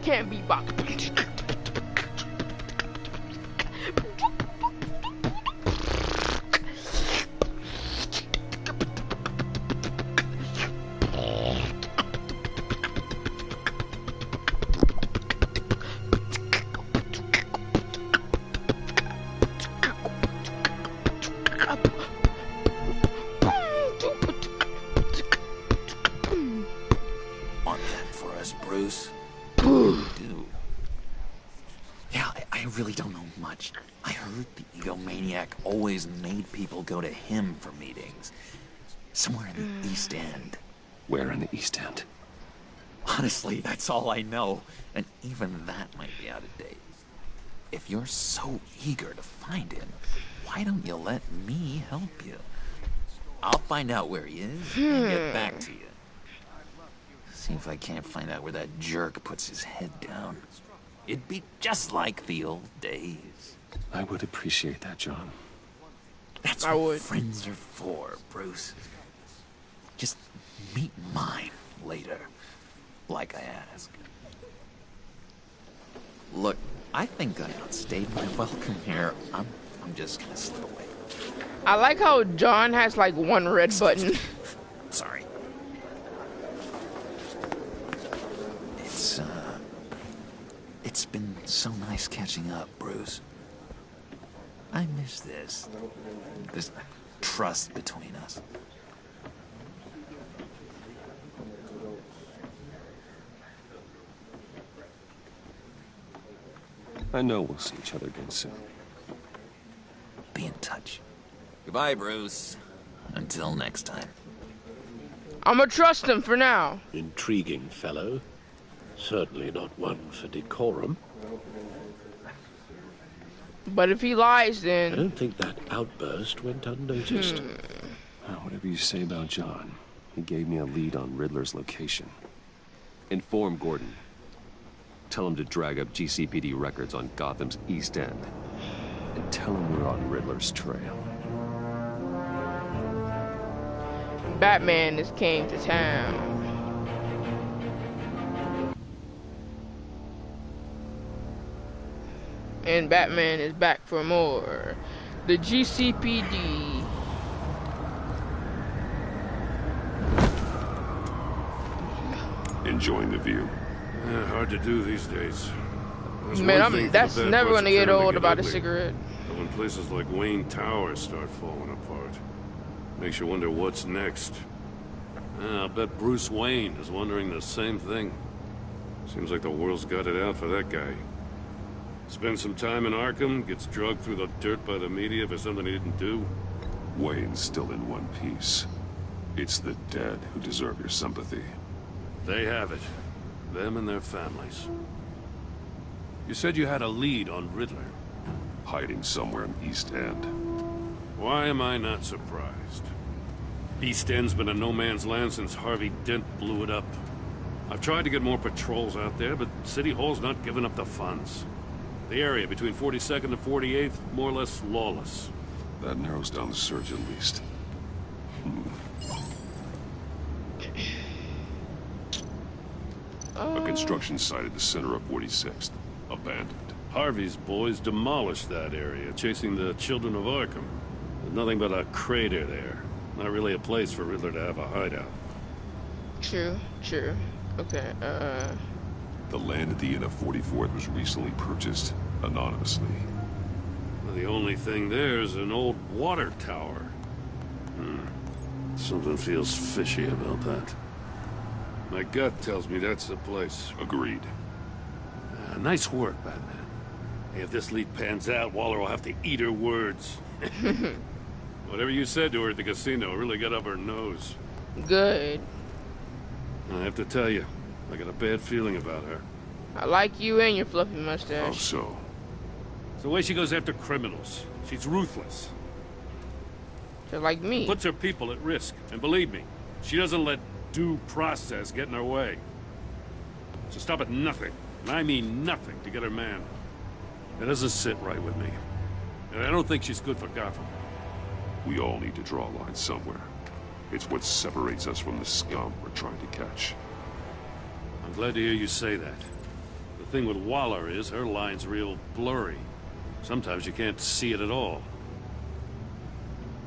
can't beatbox. Want that for us, Bruce? What do you do? Yeah, I really don't know much. I heard the egomaniac always made people go to him for meetings. Somewhere in the East End. Where in the East End? Honestly, that's all I know. And even that might be out of date. If you're so eager to find him, why don't you let me help you? I'll find out where he is and get back to you. See if I can't find out where that jerk puts his head down. It'd be just like the old days. I would appreciate that, John. That's what friends are for, Bruce. Just meet mine later, like I asked. Look, I think I outstayed my welcome here. I'm just gonna slip away. I like how John has like one red button. Sorry. It's been so nice catching up, Bruce. I miss this trust between us. I know we'll see each other again soon. Be in touch. Goodbye, Bruce. Until next time. I'ma trust him for now. Intriguing fellow. Certainly not one for decorum. But if he lies, I then... don't think that outburst went unnoticed. Whatever you say about John, he gave me a lead on Riddler's location. Inform Gordon. Tell him to drag up GCPD records on Gotham's East End. And tell him we're on Riddler's trail. Batman is came to town. And Batman is back for more. The GCPD. Enjoying the view. Yeah, hard to do these days. Man, that's never gonna get old about a cigarette. But when places like Wayne Tower start falling apart, makes you wonder what's next. I'll bet Bruce Wayne is wondering the same thing. Seems like the world's got it out for that guy. Spends some time in Arkham, gets drugged through the dirt by the media for something he didn't do. Wayne's still in one piece. It's the dead who deserve your sympathy. They have it. Them and their families. You said you had a lead on Riddler. Hiding somewhere in East End. Why am I not surprised? East End's been a no-man's land since Harvey Dent blew it up. I've tried to get more patrols out there, but City Hall's not giving up the funds. The area between 42nd and 48th, more or less lawless. That narrows down the search at least. A construction site at the center of 46th. Abandoned. Harvey's boys demolished that area, chasing the children of Arkham. There's nothing but a crater there. Not really a place for Riddler to have a hideout. True. Okay, The land at the end of 44th was recently purchased anonymously. Well, the only thing there is an old water tower. Something feels fishy about that. My gut tells me that's the place. Agreed. Nice work, Batman. Hey, if this lead pans out, Waller will have to eat her words. Whatever you said to her at the casino really got up her nose. good. I have to tell you, I got a bad feeling about her. I like you and your fluffy How mustache. so? It's the way she goes after criminals. She's ruthless. Just like me. Puts her people at risk. And believe me, she doesn't let due process get in her way. So stop at nothing, and I mean nothing, to get her man. It doesn't sit right with me. And I don't think she's good for Gotham. We all need to draw a line somewhere. It's what separates us from the scum we're trying to catch. I'm glad to hear you say that. Thing with Waller is her line's real blurry. Sometimes you can't see it at all.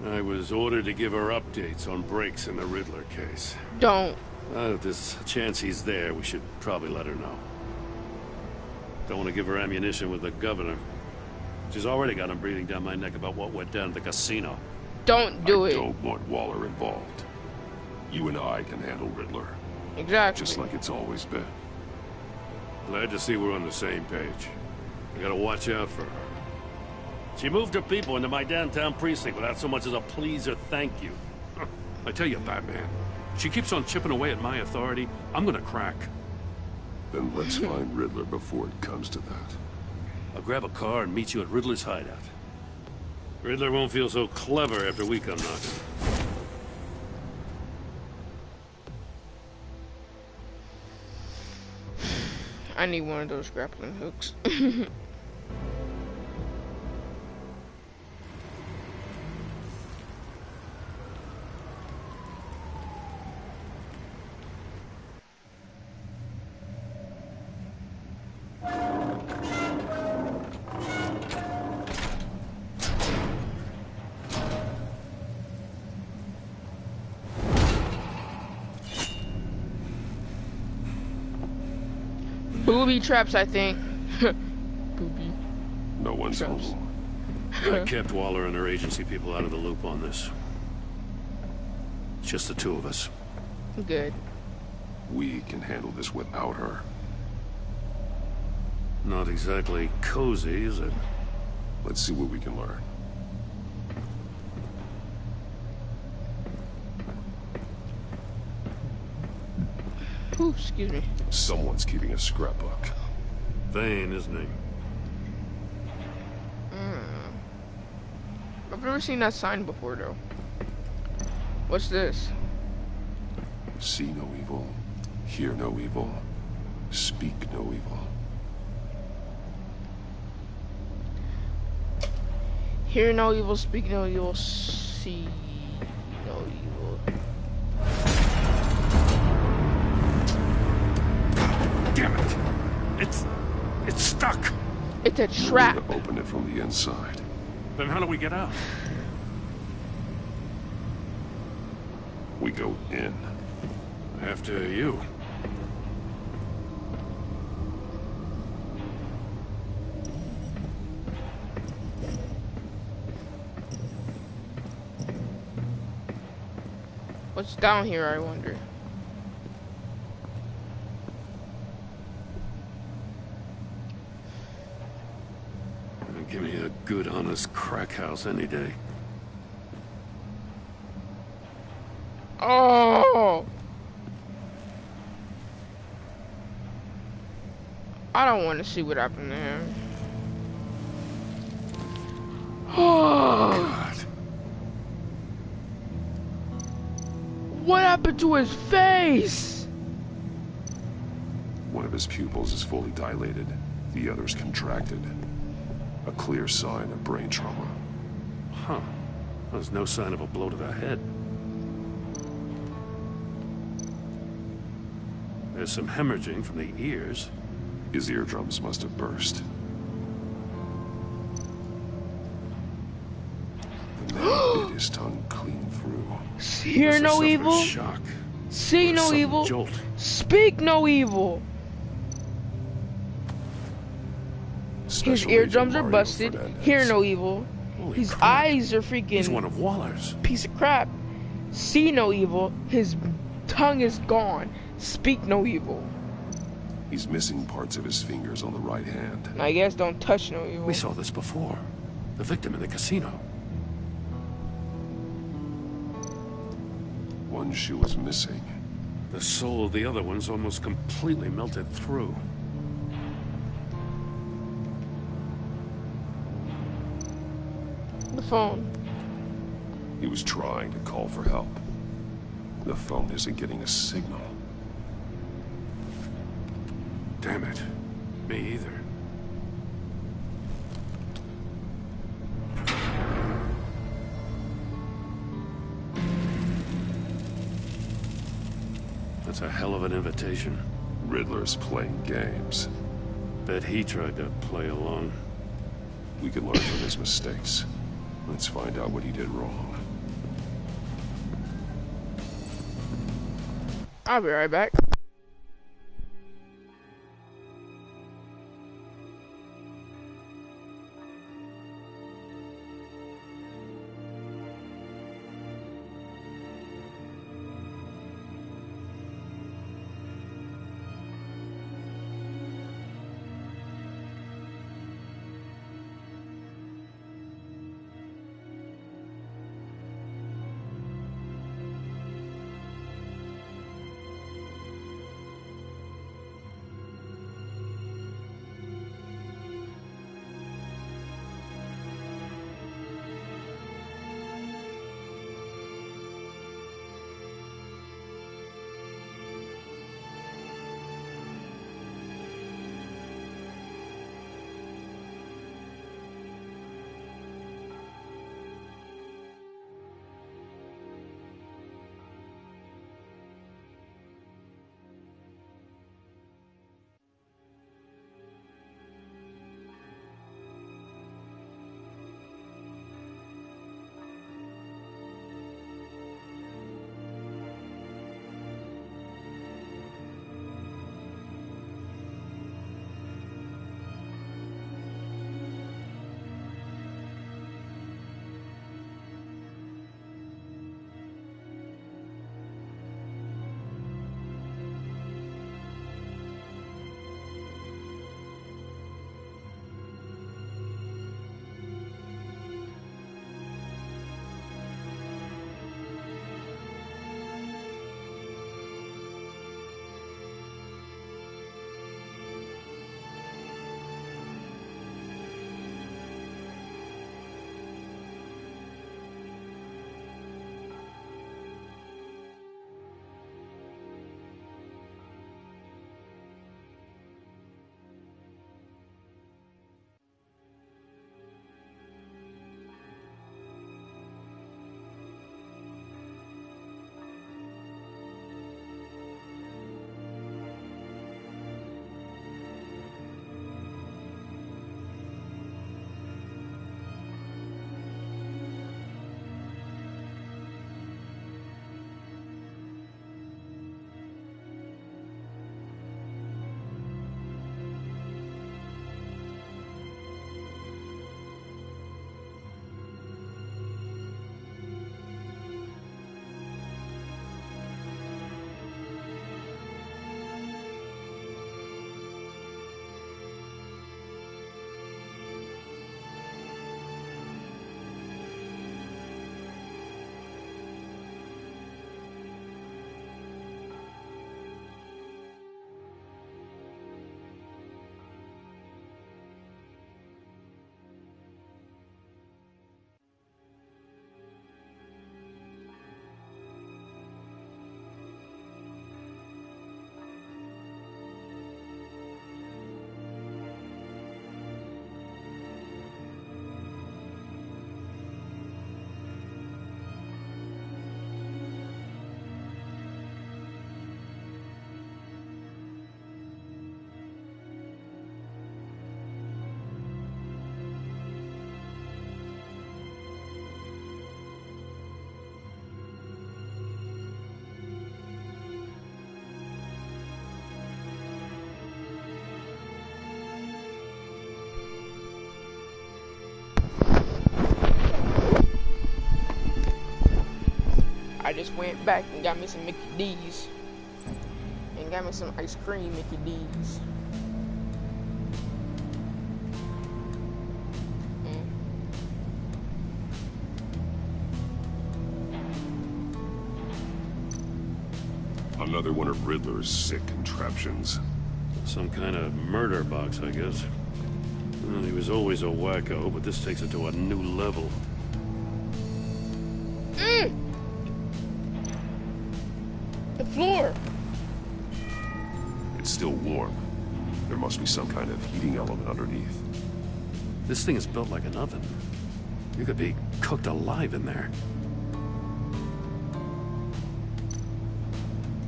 I was ordered to give her updates on breaks in the Riddler case. Don't. If there's a chance he's there, we should probably let her know. Don't want to give her ammunition with the governor. She's already got him breathing down my neck about what went down at the casino. Don't do I it. don't want Waller involved. You and I can handle Riddler. Exactly. Just like it's always been. Glad to see we're on the same page. I gotta watch out for her. She moved her people into my downtown precinct without so much as a please or thank you. I tell you, Batman, she keeps on chipping away at my authority. I'm gonna crack. Then let's find Riddler before it comes to that. I'll grab a car and meet you at Riddler's hideout. Riddler won't feel so clever after we come knocking. I need one of those grappling hooks. Booby traps, I think. Booby. No one's Traps. home. I kept Waller and her agency people out of the loop on this. It's just the two of us. Good. We can handle this without her. Not exactly cozy, is it? Let's see what we can learn. Ooh, excuse me. Someone's keeping a scrapbook. Vain, isn't he? I've never seen that sign before, though. What's this? See no evil, hear no evil, speak no evil. Hear no evil, speak no evil, see no evil. Damn it! It's stuck! It's a We're trap. gonna open it from the inside. Then how do we get out? We go in. After you. What's down here, I wonder? Give me a good, honest crack house any day. Oh! I don't want to see what happened to him. Oh! God. What happened to his face? One of his pupils is fully dilated. The other's contracted. A clear sign of brain trauma. Huh. There's no sign of a blow to the head. There's some hemorrhaging from the ears. His eardrums must have burst. The man bit his tongue clean through. Hear Must have no suffered evil, shock. see Or a no sudden evil, jolt. speak no evil. His Special eardrums are Agent Mario busted. Fernandez. Hear no evil. Holy His crap. eyes are He's one freaking of Waller's. piece of crap. See no evil. His tongue is gone. Speak no evil. He's missing parts of his fingers on the right hand. And I guess don't touch no evil. We saw this before. The victim in the casino. One shoe is missing. The soul of the other one's almost completely melted through. The phone. He was trying to call for help. The phone isn't getting a signal. Damn it. Me either. That's a hell of an invitation. Riddler's playing games. Bet he tried to play along. We can learn from his mistakes. Let's find out what he did wrong. I'll be right back. I just went back and got me some Mickey D's. And got me some ice cream Mickey D's. Another one of Riddler's sick contraptions. Some kind of murder box, I guess. Well, he was always a wacko, but this takes it to a new level. The floor. It's still warm. There must be some kind of heating element underneath. This thing is built like an oven. You could be cooked alive in there.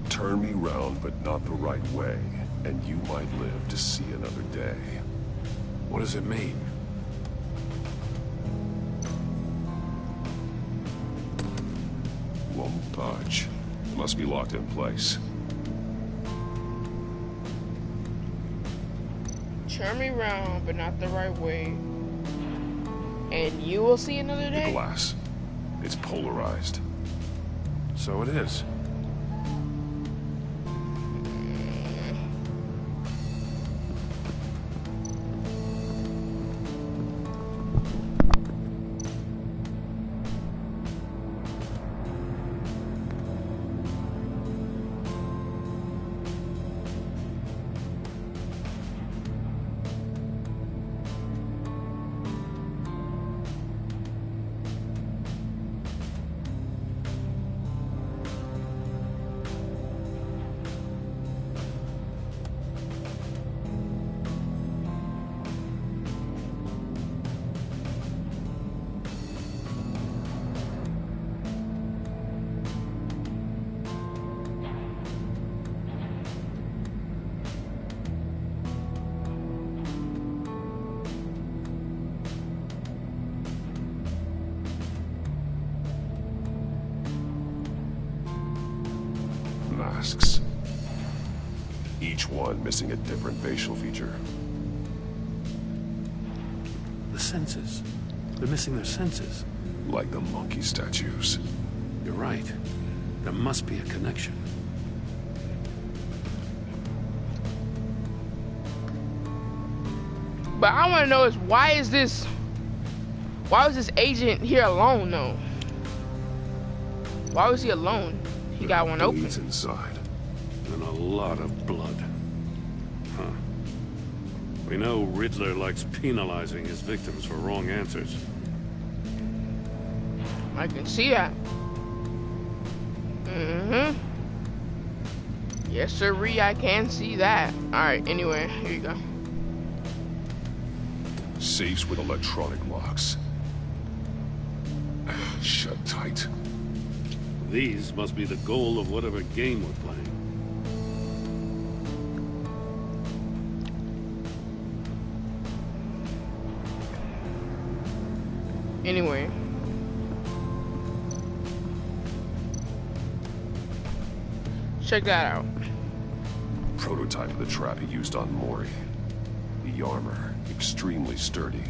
Turn me round, but not the right way. And you might live to see another day. What does it mean? Won't budge. Must be locked in place. Turn me around, but not the right way. And you will see another The day? glass. It's polarized. So it is. Masks. Each one missing a different facial feature. The senses. They're missing their senses. Like the monkey statues. You're right. There must be a connection. But I want to know is why was this agent here alone though? Why was he alone? He got one open. Bleeds inside. And a lot of blood. Huh. We know Riddler likes penalizing his victims for wrong answers. I can see that. Yes, sirree, I can see that. Alright, anyway, here you go. Safes with electronic locks. Shut tight. These must be the goal of whatever game we're playing. Anyway. Check that out. Prototype of the trap he used on Mori. The armor, extremely sturdy,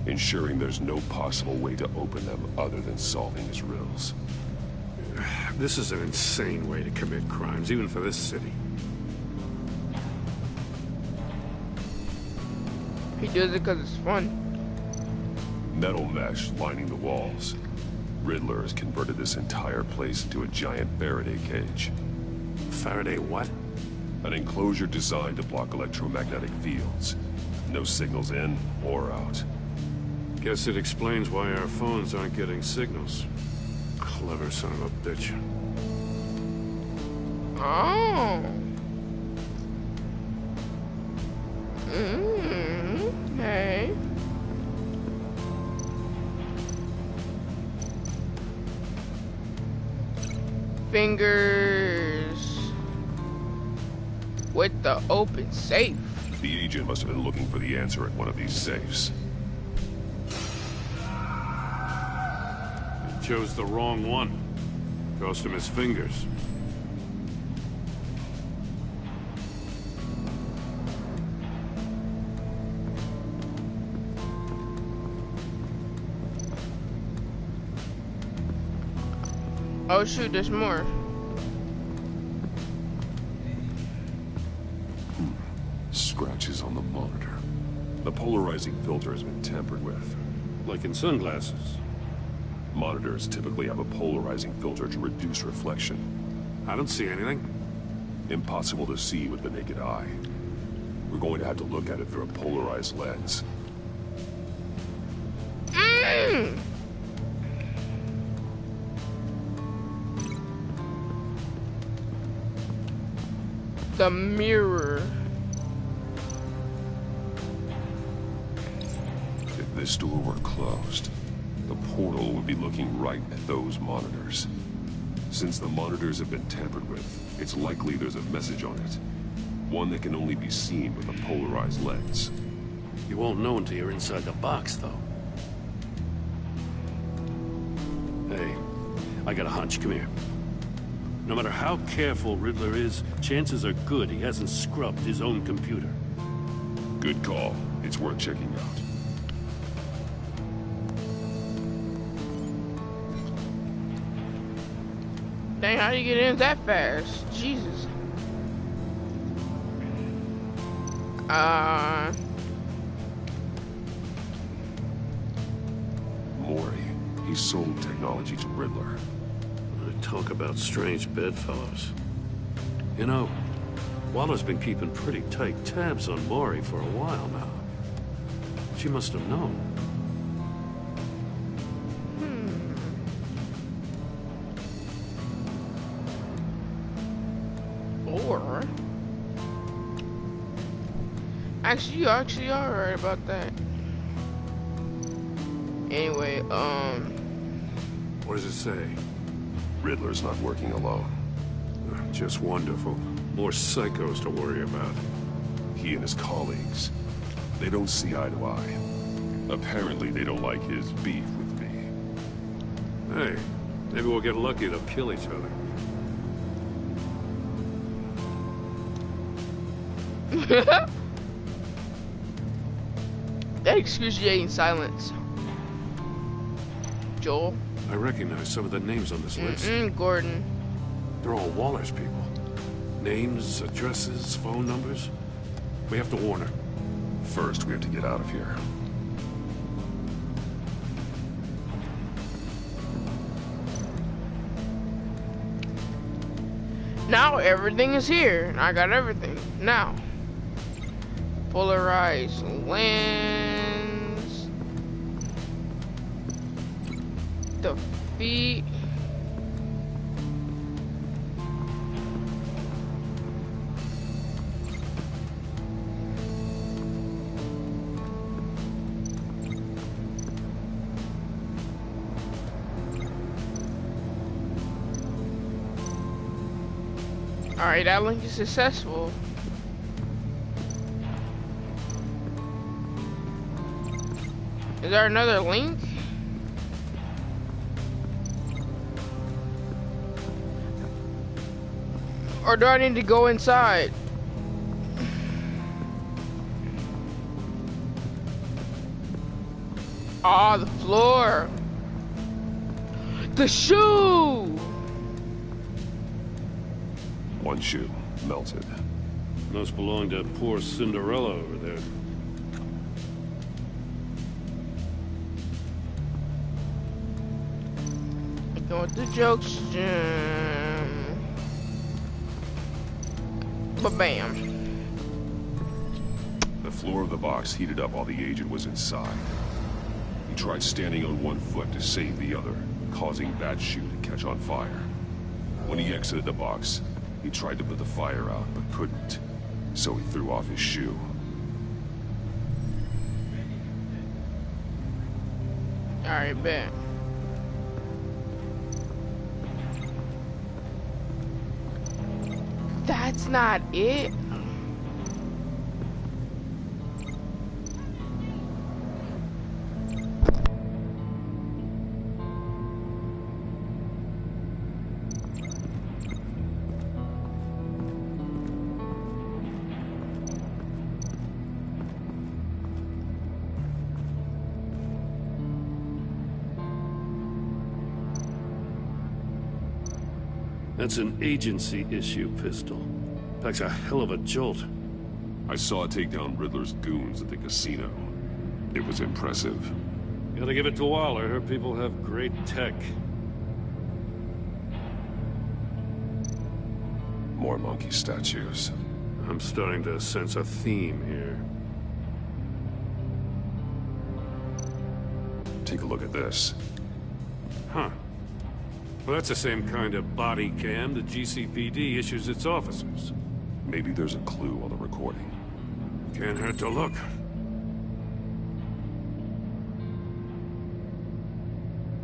ensuring there's no possible way to open them other than solving his riddles. This is an insane way to commit crimes, even for this city. He does it because it's fun. Metal mesh lining the walls. Riddler has converted this entire place into a giant Faraday cage. Faraday what? An enclosure designed to block electromagnetic fields. No signals in or out. Guess it explains why our phones aren't getting signals. Clever son of a bitch. Oh. Okay. Fingers with the open safe. The agent must have been looking for the answer at one of these safes. He chose the wrong one. Cost him his fingers. Oh shoot, there's more. Scratches on the monitor. The polarizing filter has been tampered with. Like in sunglasses. Monitors typically have a polarizing filter to reduce reflection. I don't see anything. Impossible to see with the naked eye. We're going to have to look at it through a polarized lens. The mirror. If this door were closed, the portal would be looking right at those monitors. Since the monitors have been tampered with, it's likely there's a message on it. One that can only be seen with a polarized lens. You won't know until you're inside the box, though. Hey, I got a hunch. Come here. No matter how careful Riddler is, chances are good he hasn't scrubbed his own computer. Good call. It's worth checking out. Dang, how do you get in that fast? Jesus. Mori. He sold technology to Riddler. Talk about strange bedfellows. You know, Waller's been keeping pretty tight tabs on Mori for a while now. She must have known. Or... Actually, you actually are right about that. Anyway, What does it say? Riddler's not working alone. Just wonderful. More psychos to worry about. He and his colleagues, they don't see eye to eye. Apparently, they don't like his beef with me. Hey, maybe we'll get lucky. They'll kill each other. that excruciating silence. Joel. I recognize some of the names on this list. Gordon. They're all Waller's people. Names, addresses, phone numbers. We have to warn her. First, we have to get out of here. Now everything is here. I got everything. Now. Polarized lens. Defeat. Alright, that link is successful. Is there another link? Or do I need to go inside? Ah, the floor. The shoe! One shoe, melted. Must belong to poor Cinderella over there. Go with the jokes. Ba-bam. The floor of the box heated up while the agent was inside. He tried standing on one foot to save the other, causing that shoe to catch on fire. When he exited the box, he tried to put the fire out, but couldn't. So he threw off his shoe. Alright, bet. That's not it. That's an agency issue pistol. Packs a hell of a jolt. I saw it take down Riddler's goons at the casino. It was impressive. Gotta give it to Waller. Her people have great tech. More monkey statues. I'm starting to sense a theme here. Take a look at this. Huh. Well, that's the same kind of body cam the GCPD issues its officers. Maybe there's a clue on the recording. Can't hurt to look.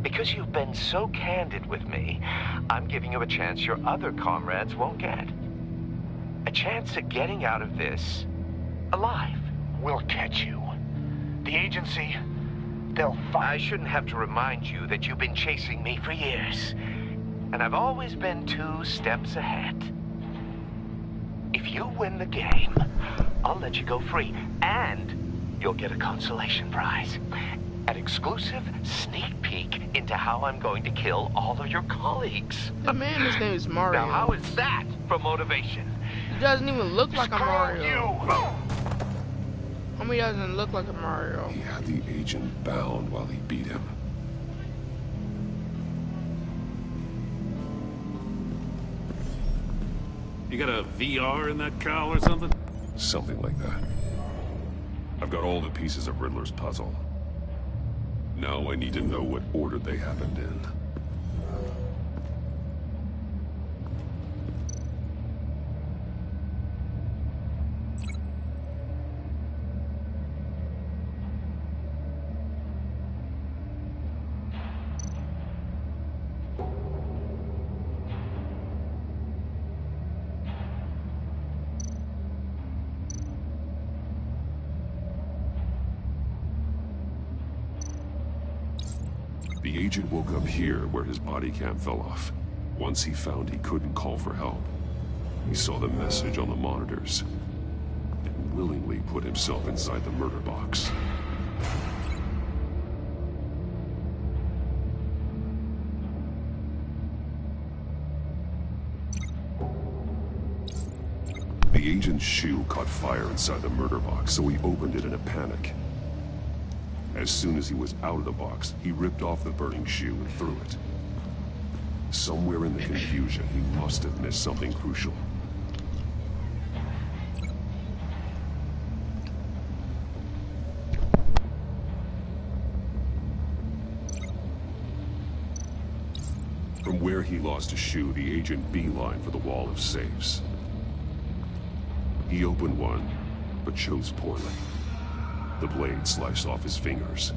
Because you've been so candid with me, I'm giving you a chance your other comrades won't get. A chance of getting out of this alive. We'll catch you. The agency, they'll find... I shouldn't have to remind you that you've been chasing me for years. And I've always been 2 steps ahead. If you win the game, I'll let you go free. And you'll get a consolation prize. An exclusive sneak peek into how I'm going to kill all of your colleagues. The man, his name is Mario. Now, how is that for motivation? He doesn't even look like a Mario. You! Homie doesn't look like a Mario. He had the agent bound while he beat him. You got a VR in that cowl or something? Something like that. I've got all the pieces of Riddler's puzzle. Now I need to know what order they happened in. The agent woke up here where his body cam fell off. Once he found he couldn't call for help, he saw the message on the monitors and willingly put himself inside the murder box. The agent's shoe caught fire inside the murder box, so he opened it in a panic. As soon as he was out of the box, he ripped off the burning shoe and threw it. Somewhere in the confusion, he must have missed something crucial. From where he lost a shoe, the agent beelined for the wall of safes. He opened one, but chose poorly. The blade sliced off his fingers,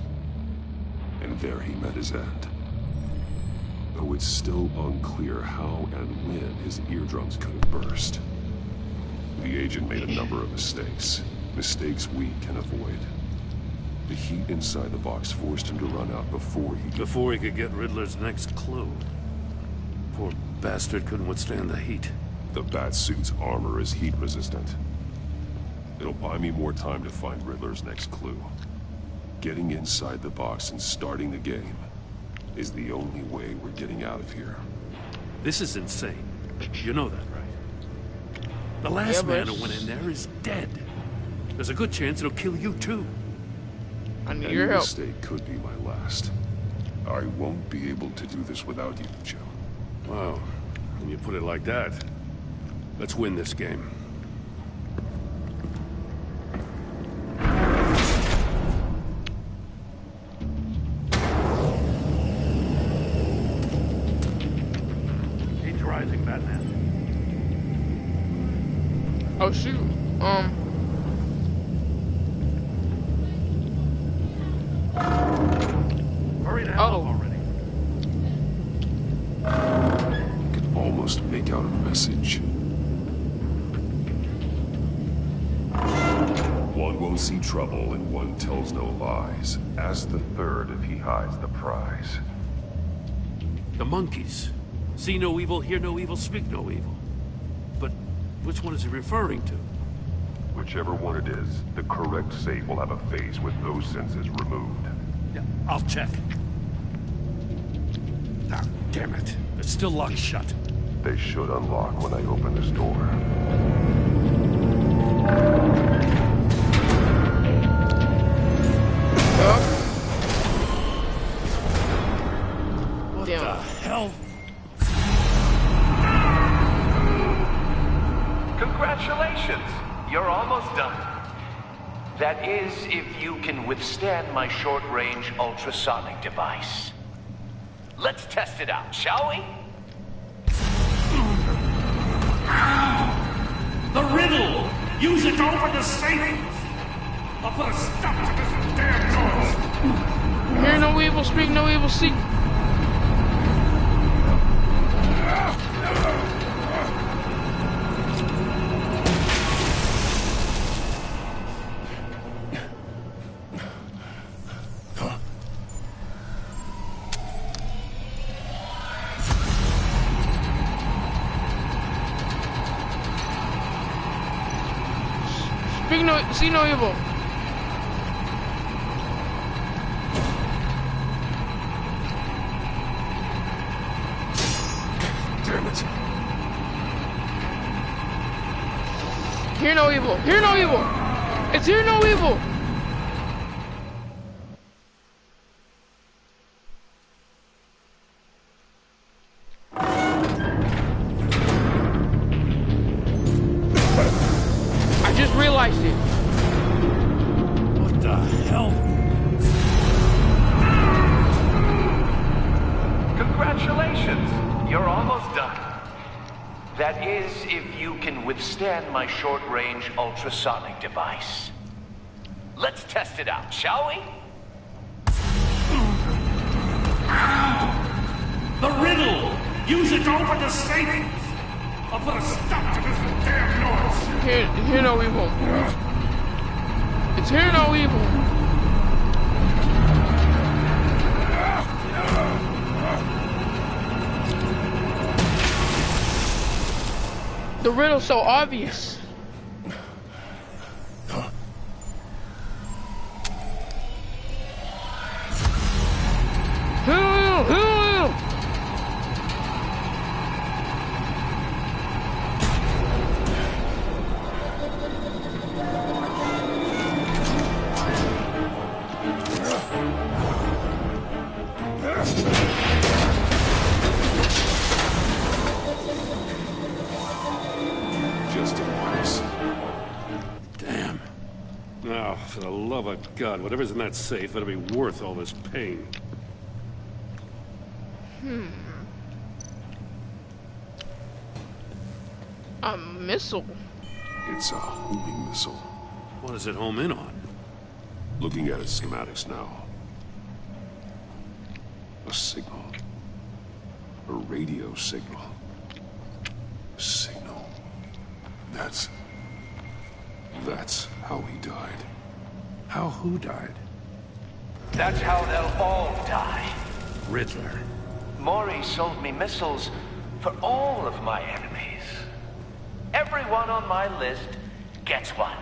and there he met his end. Though it's still unclear how and when his eardrums could have burst. The agent made a number of mistakes. Mistakes we can avoid. The heat inside the box forced him to run out before he could get Riddler's next clue. Poor bastard couldn't withstand the heat. The Batsuit's armor is heat resistant. It'll buy me more time to find Riddler's next clue. Getting inside the box and starting the game is the only way we're getting out of here. This is insane. You know that, right? The last man who went in there is dead. There's a good chance it'll kill you too. I need Any your help. mistake could be my last. I won't be able to do this without you, Joe. Wow. When you put it like that, let's win this game. Oh shoot. Hurry the hell up already. I can almost make out a message. One won't see trouble and one tells no lies. Ask the third if he hides the prize. The monkeys. See no evil, hear no evil, speak no evil. But which one is he referring to? Whichever one it is, the correct safe will have a face with those senses removed. Yeah, I'll check. Ah, damn it. It's still locked shut. They should unlock when I open this door. What the hell? Congratulations! You're almost done. That is, if you can withstand my short-range ultrasonic device. Let's test it out, shall we? The riddle! Use it to open the safe! I'll put a stop to this damn noise! Hear no evil, speak no evil, seek. no evil. Damn it. Hear no evil. Hear no evil. It's hear no evil. I just realized it. What the hell? Congratulations! You're almost done. That is, if you can withstand my short-range ultrasonic device. Let's test it out, shall we? The riddle! Use it to open the safe! I'll put a stop to this damn noise! Hear no evil. It's hear no evil. The riddle's so obvious. For the love of God, whatever's in that safe better be worth all this pain. A missile. It's a homing missile. What does it home in on? Looking at its schematics now. A signal. A radio signal. A signal. That's how he died. How who died? That's how they'll all die. Riddler. Maury sold me missiles for all of my enemies. Everyone on my list gets one.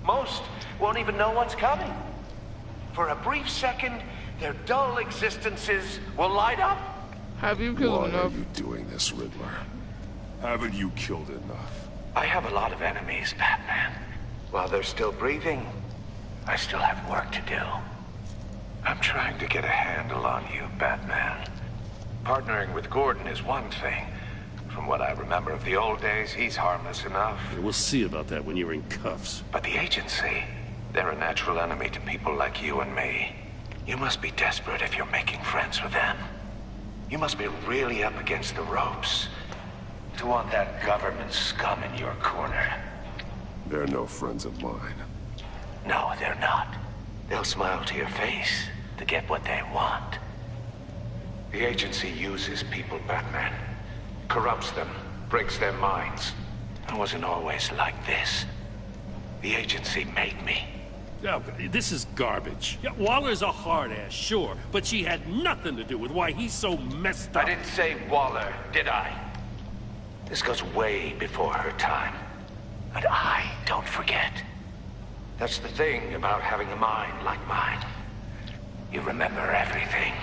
Most won't even know what's coming. For a brief second, their dull existences will light up. Have you killed Why enough? are you doing this, Riddler? Haven't you killed enough? I have a lot of enemies, Batman. While they're still breathing, I still have work to do. I'm trying to get a handle on you, Batman. Partnering with Gordon is one thing. From what I remember of the old days, he's harmless enough. We'll see about that when you're in cuffs. But the agency, they're a natural enemy to people like you and me. You must be desperate if you're making friends with them. You must be really up against the ropes to want that government scum in your corner. They're no friends of mine. No, they're not. They'll smile to your face to get what they want. The agency uses people, Batman. Corrupts them, breaks their minds. I wasn't always like this. The agency made me. Yeah, this is garbage. Yeah, Waller's a hard ass, sure, but she had nothing to do with why he's so messed up. I didn't say Waller, did I? This goes way before her time. And I don't forget. That's the thing about having a mind like mine. You remember everything.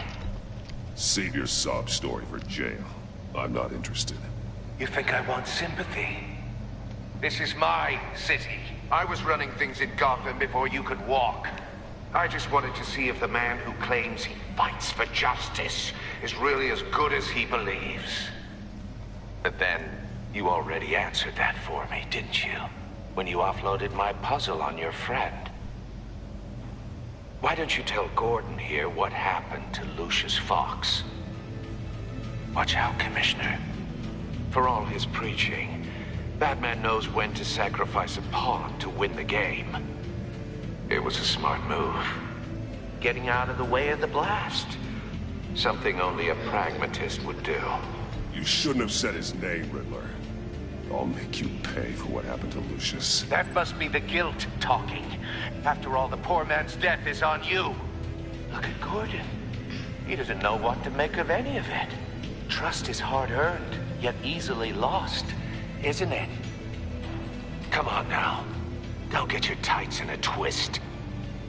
Save your sob story for jail. I'm not interested. You think I want sympathy? This is my city. I was running things in Gotham before you could walk. I just wanted to see if the man who claims he fights for justice is really as good as he believes. But then, you already answered that for me, didn't you? When you offloaded my puzzle on your friend. Why don't you tell Gordon here what happened to Lucius Fox? Watch out, Commissioner. For all his preaching, Batman knows when to sacrifice a pawn to win the game. It was a smart move. Getting out of the way of the blast. Something only a pragmatist would do. You shouldn't have said his name, Riddler. I'll make you pay for what happened to Lucius. That must be the guilt talking. After all, the poor man's death is on you. Look at Gordon. He doesn't know what to make of any of it. Trust is hard-earned, yet easily lost, isn't it? Come on now. Don't get your tights in a twist.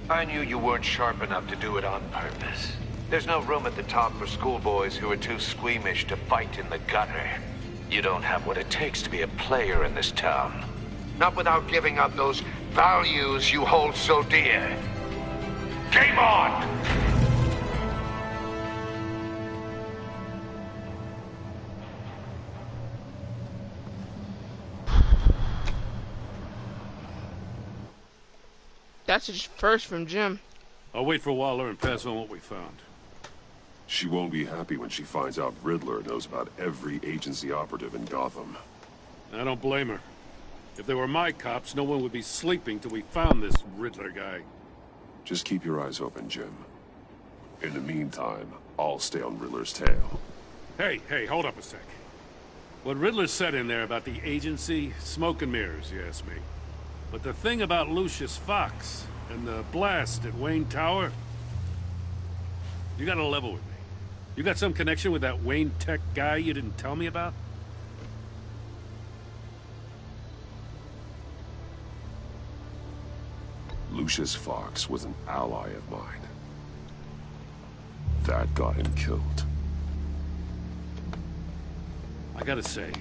I knew you weren't sharp enough to do it on purpose. There's no room at the top for schoolboys who are too squeamish to fight in the gutter. You don't have what it takes to be a player in this town. Not without giving up those values you hold so dear. Game on! That's just first from Jim. I'll wait for Waller and pass on what we found. She won't be happy when she finds out Riddler knows about every agency operative in Gotham. I don't blame her. If they were my cops, no one would be sleeping till we found this Riddler guy. Just keep your eyes open, Jim. In the meantime, I'll stay on Riddler's tail. Hey, hold up a sec. What Riddler said in there about the agency, smoke and mirrors, you ask me. But the thing about Lucius Fox and the blast at Wayne Tower, you gotta level with me. You got some connection with that Wayne Tech guy you didn't tell me about? Lucius Fox was an ally of mine. That got him killed. I gotta say,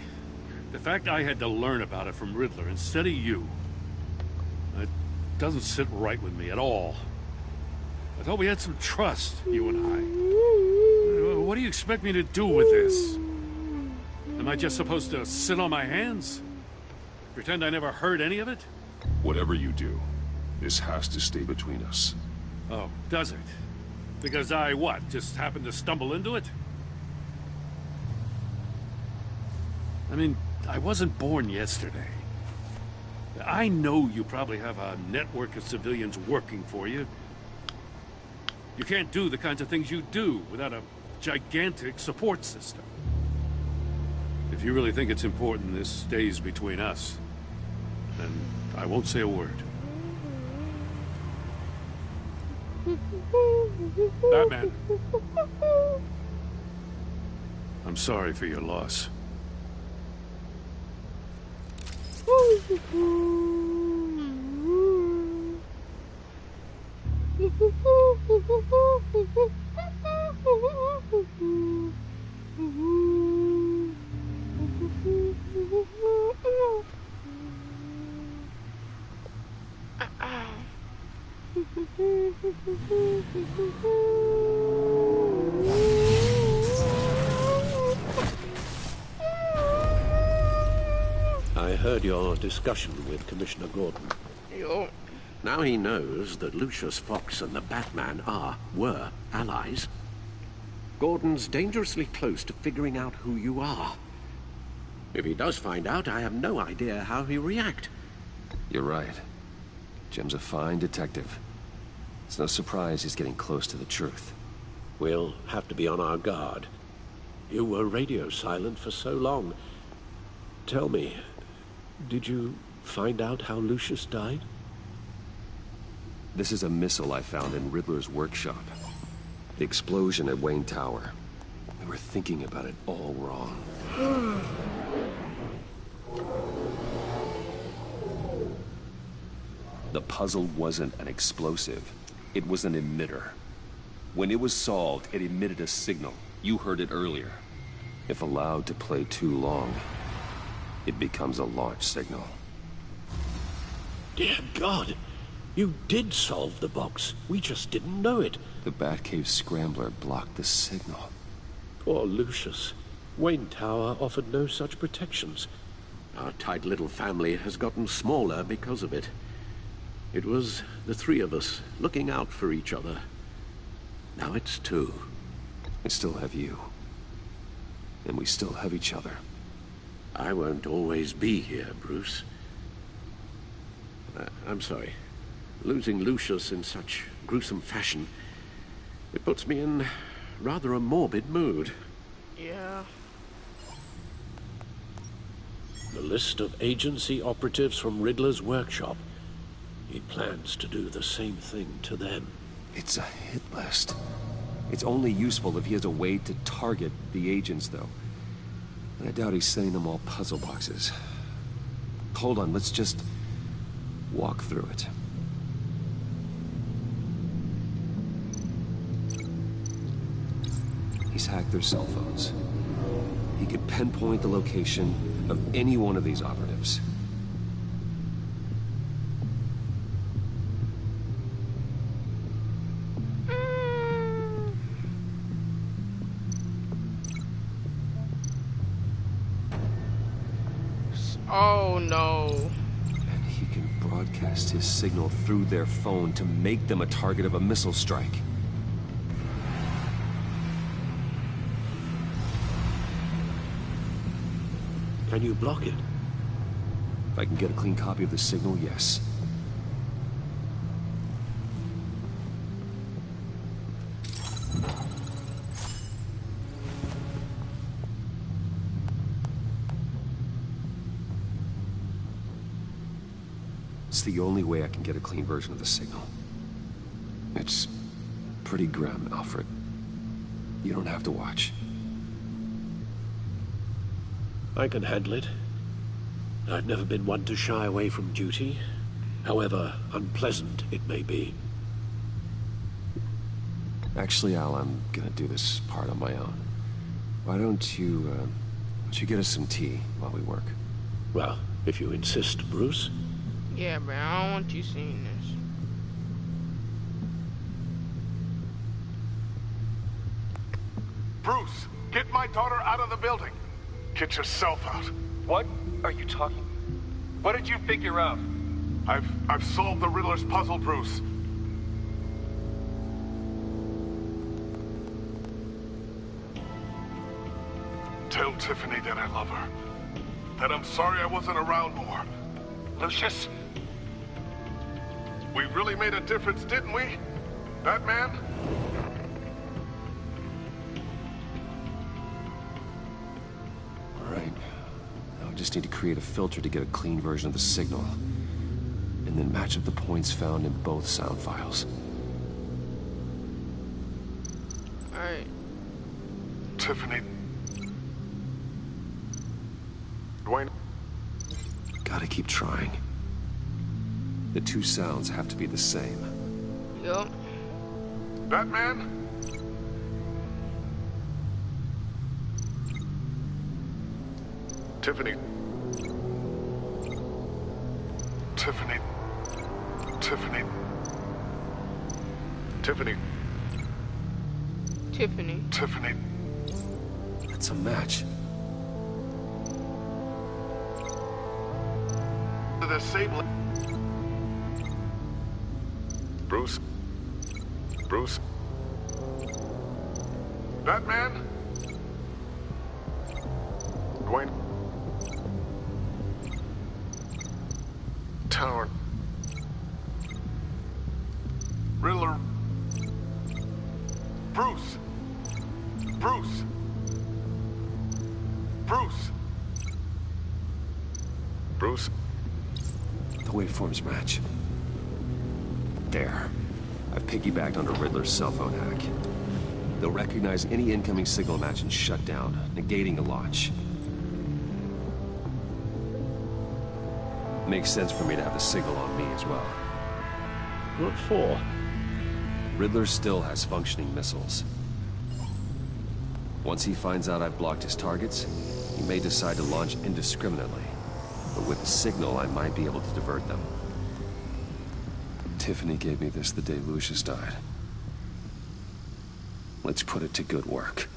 the fact I had to learn about it from Riddler instead of you, it doesn't sit right with me at all. I thought we had some trust, you and I. What do you expect me to do with this? Am I just supposed to sit on my hands? Pretend I never heard any of it? Whatever you do, this has to stay between us. Oh, does it? Because I, what, just happened to stumble into it? I mean, I wasn't born yesterday. I know you probably have a network of civilians working for you. You can't do the kinds of things you do without a gigantic support system. If you really think it's important this stays between us, then I won't say a word. Batman. I'm sorry for your loss. I heard your discussion with Commissioner Gordon. Yo. Now he knows that Lucius Fox and the Batman were allies. Gordon's dangerously close to figuring out who you are. If he does find out, I have no idea how he'll react. You're right. Jim's a fine detective. It's no surprise he's getting close to the truth. We'll have to be on our guard. You were radio silent for so long. Tell me, did you find out how Lucius died? This is a missile I found in Riddler's workshop. The explosion at Wayne Tower. We were thinking about it all wrong. The puzzle wasn't an explosive. It was an emitter. When it was solved, it emitted a signal. You heard it earlier. If allowed to play too long, it becomes a launch signal. Dear God, you did solve the box. We just didn't know it. The Batcave scrambler blocked the signal. Poor Lucius. Wayne Tower offered no such protections. Our tight little family has gotten smaller because of it. It was the three of us looking out for each other. Now it's two. I still have you. And we still have each other. I won't always be here, Bruce. I'm sorry. Losing Lucius in such gruesome fashion, it puts me in rather a morbid mood. Yeah. The list of agency operatives from Riddler's workshop. He plans to do the same thing to them. It's a hit list. It's only useful if he has a way to target the agents, though. And I doubt he's sending them all puzzle boxes. Hold on, let's walk through it. He's hacked their cell phones. He could pinpoint the location of any one of these operatives. Oh no. And he can broadcast his signal through their phone to make them a target of a missile strike. Can you block it? If I can get a clean copy of the signal, yes. It's the only way I can get a clean version of the signal. It's pretty grim, Alfred. You don't have to watch. I can handle it. I've never been one to shy away from duty, however unpleasant it may be. Actually, Al, I'm gonna do this part on my own. Why don't you get us some tea while we work? Well, if you insist, Bruce. Yeah, man, I don't want you seeing this. Bruce, get my daughter out of the building. Get yourself out. What are you talking? What did you figure out? I've solved the Riddler's puzzle, Bruce. Tell Tiffany that I love her. That I'm sorry I wasn't around more. Lucius? We really made a difference, didn't we? That man? All right. Now I just need to create a filter to get a clean version of the signal. And then match up the points found in both sound files. Alright. Tiffany. Dwayne. Gotta keep trying. The two sounds have to be the same. Yup. That man? Tiffany. Tiffany. Tiffany. Tiffany. Tiffany. Tiffany. That's a match. The same. Bruce. Bruce. That man? Dwayne. Tower. Riddler. Bruce. Bruce. Bruce. Bruce. The waveforms match. There. I've piggybacked onto Riddler's cell phone hack. They'll recognize any incoming signal match and shut down, negating a launch. Makes sense for me to have the signal on me as well. What for? Riddler still has functioning missiles. Once he finds out I've blocked his targets, he may decide to launch indiscriminately. But with the signal, I might be able to divert them. Tiffany gave me this the day Lucius died. Let's put it to good work.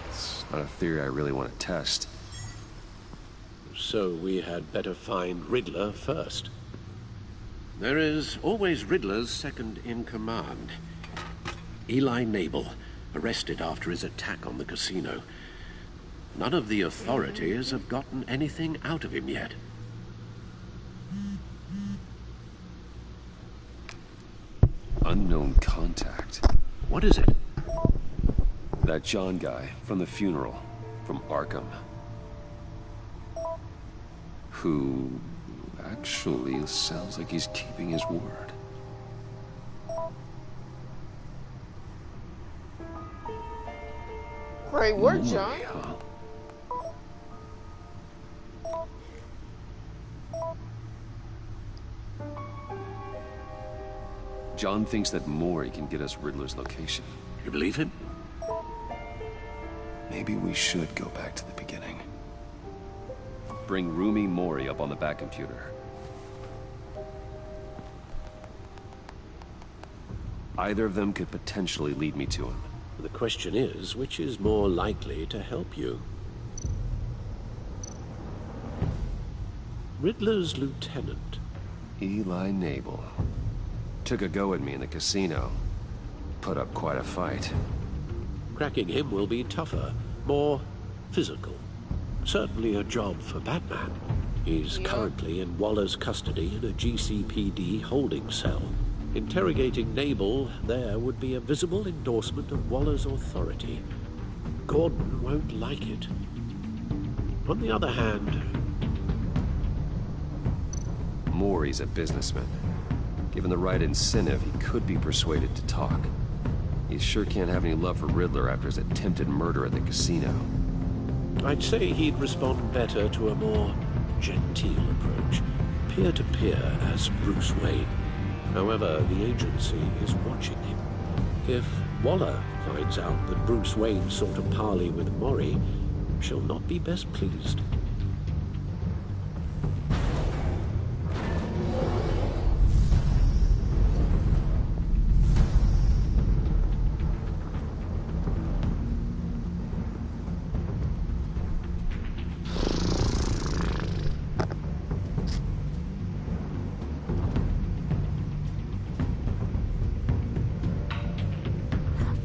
It's not a theory I really want to test. So we had better find Riddler first. There is always Riddler's second in command. Eli Nabel, arrested after his attack on the casino. None of the authorities have gotten anything out of him yet. Unknown contact. What is it? That John guy from the funeral, from Arkham. Who actually sounds like he's keeping his word. Right, where, Maury, John? huh? John thinks that Maury can get us Riddler's location. You believe him? Maybe we should go back to the beginning. Bring Rumi Mori up on the back computer. Either of them could potentially lead me to him. The question is, which is more likely to help you? Riddler's lieutenant. Eli Nabel. Took a go at me in the casino. Put up quite a fight. Cracking him will be tougher, more physical. Certainly a job for Batman. He's currently in Waller's custody in a GCPD holding cell. Interrogating Nabel there would be a visible endorsement of Waller's authority. Gordon won't like it. On the other hand... Maury's a businessman. Given the right incentive, he could be persuaded to talk. He sure can't have any love for Riddler after his attempted murder at the casino. I'd say he'd respond better to a more genteel approach. Peer-to-peer as Bruce Wayne. However, the agency is watching him. If Waller finds out that Bruce Wayne sought a parley with Mori, she'll not be best pleased.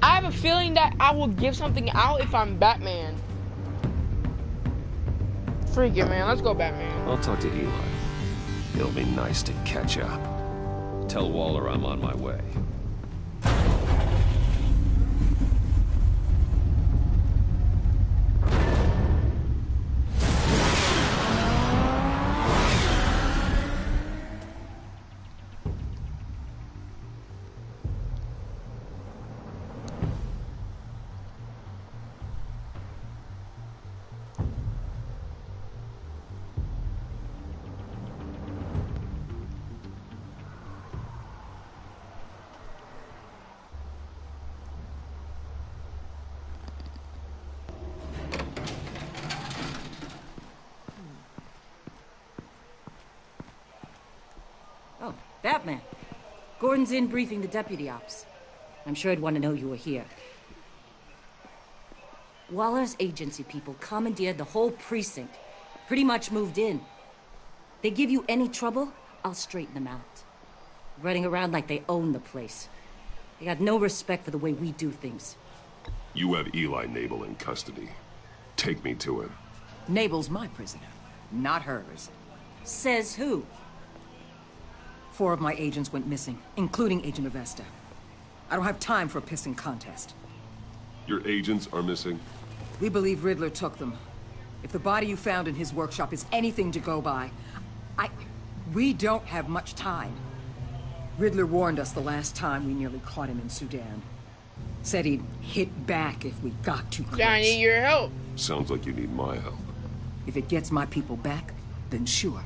I have a feeling that I will give something out if I'm Batman. Freak it, man. Let's go, Batman. I'll talk to Eli. It'll be nice to catch up. Tell Waller I'm on my way. Oh, Batman. Gordon's in briefing the deputy ops. I'm sure I'd want to know you were here. Waller's agency people commandeered the whole precinct. Pretty much moved in. They give you any trouble, I'll straighten them out. Running around like they own the place. They got no respect for the way we do things. You have Eli Nabel in custody. Take me to him. Nabel's my prisoner, not hers. Says who? 4 of my agents went missing, including Agent Avesta. I don't have time for a pissing contest. Your agents are missing? We believe Riddler took them. If the body you found in his workshop is anything to go by, we don't have much time. Riddler warned us the last time we nearly caught him in Sudan. Said he'd hit back if we got too close. Yeah, I need your help. Sounds like you need my help. If it gets my people back, then sure.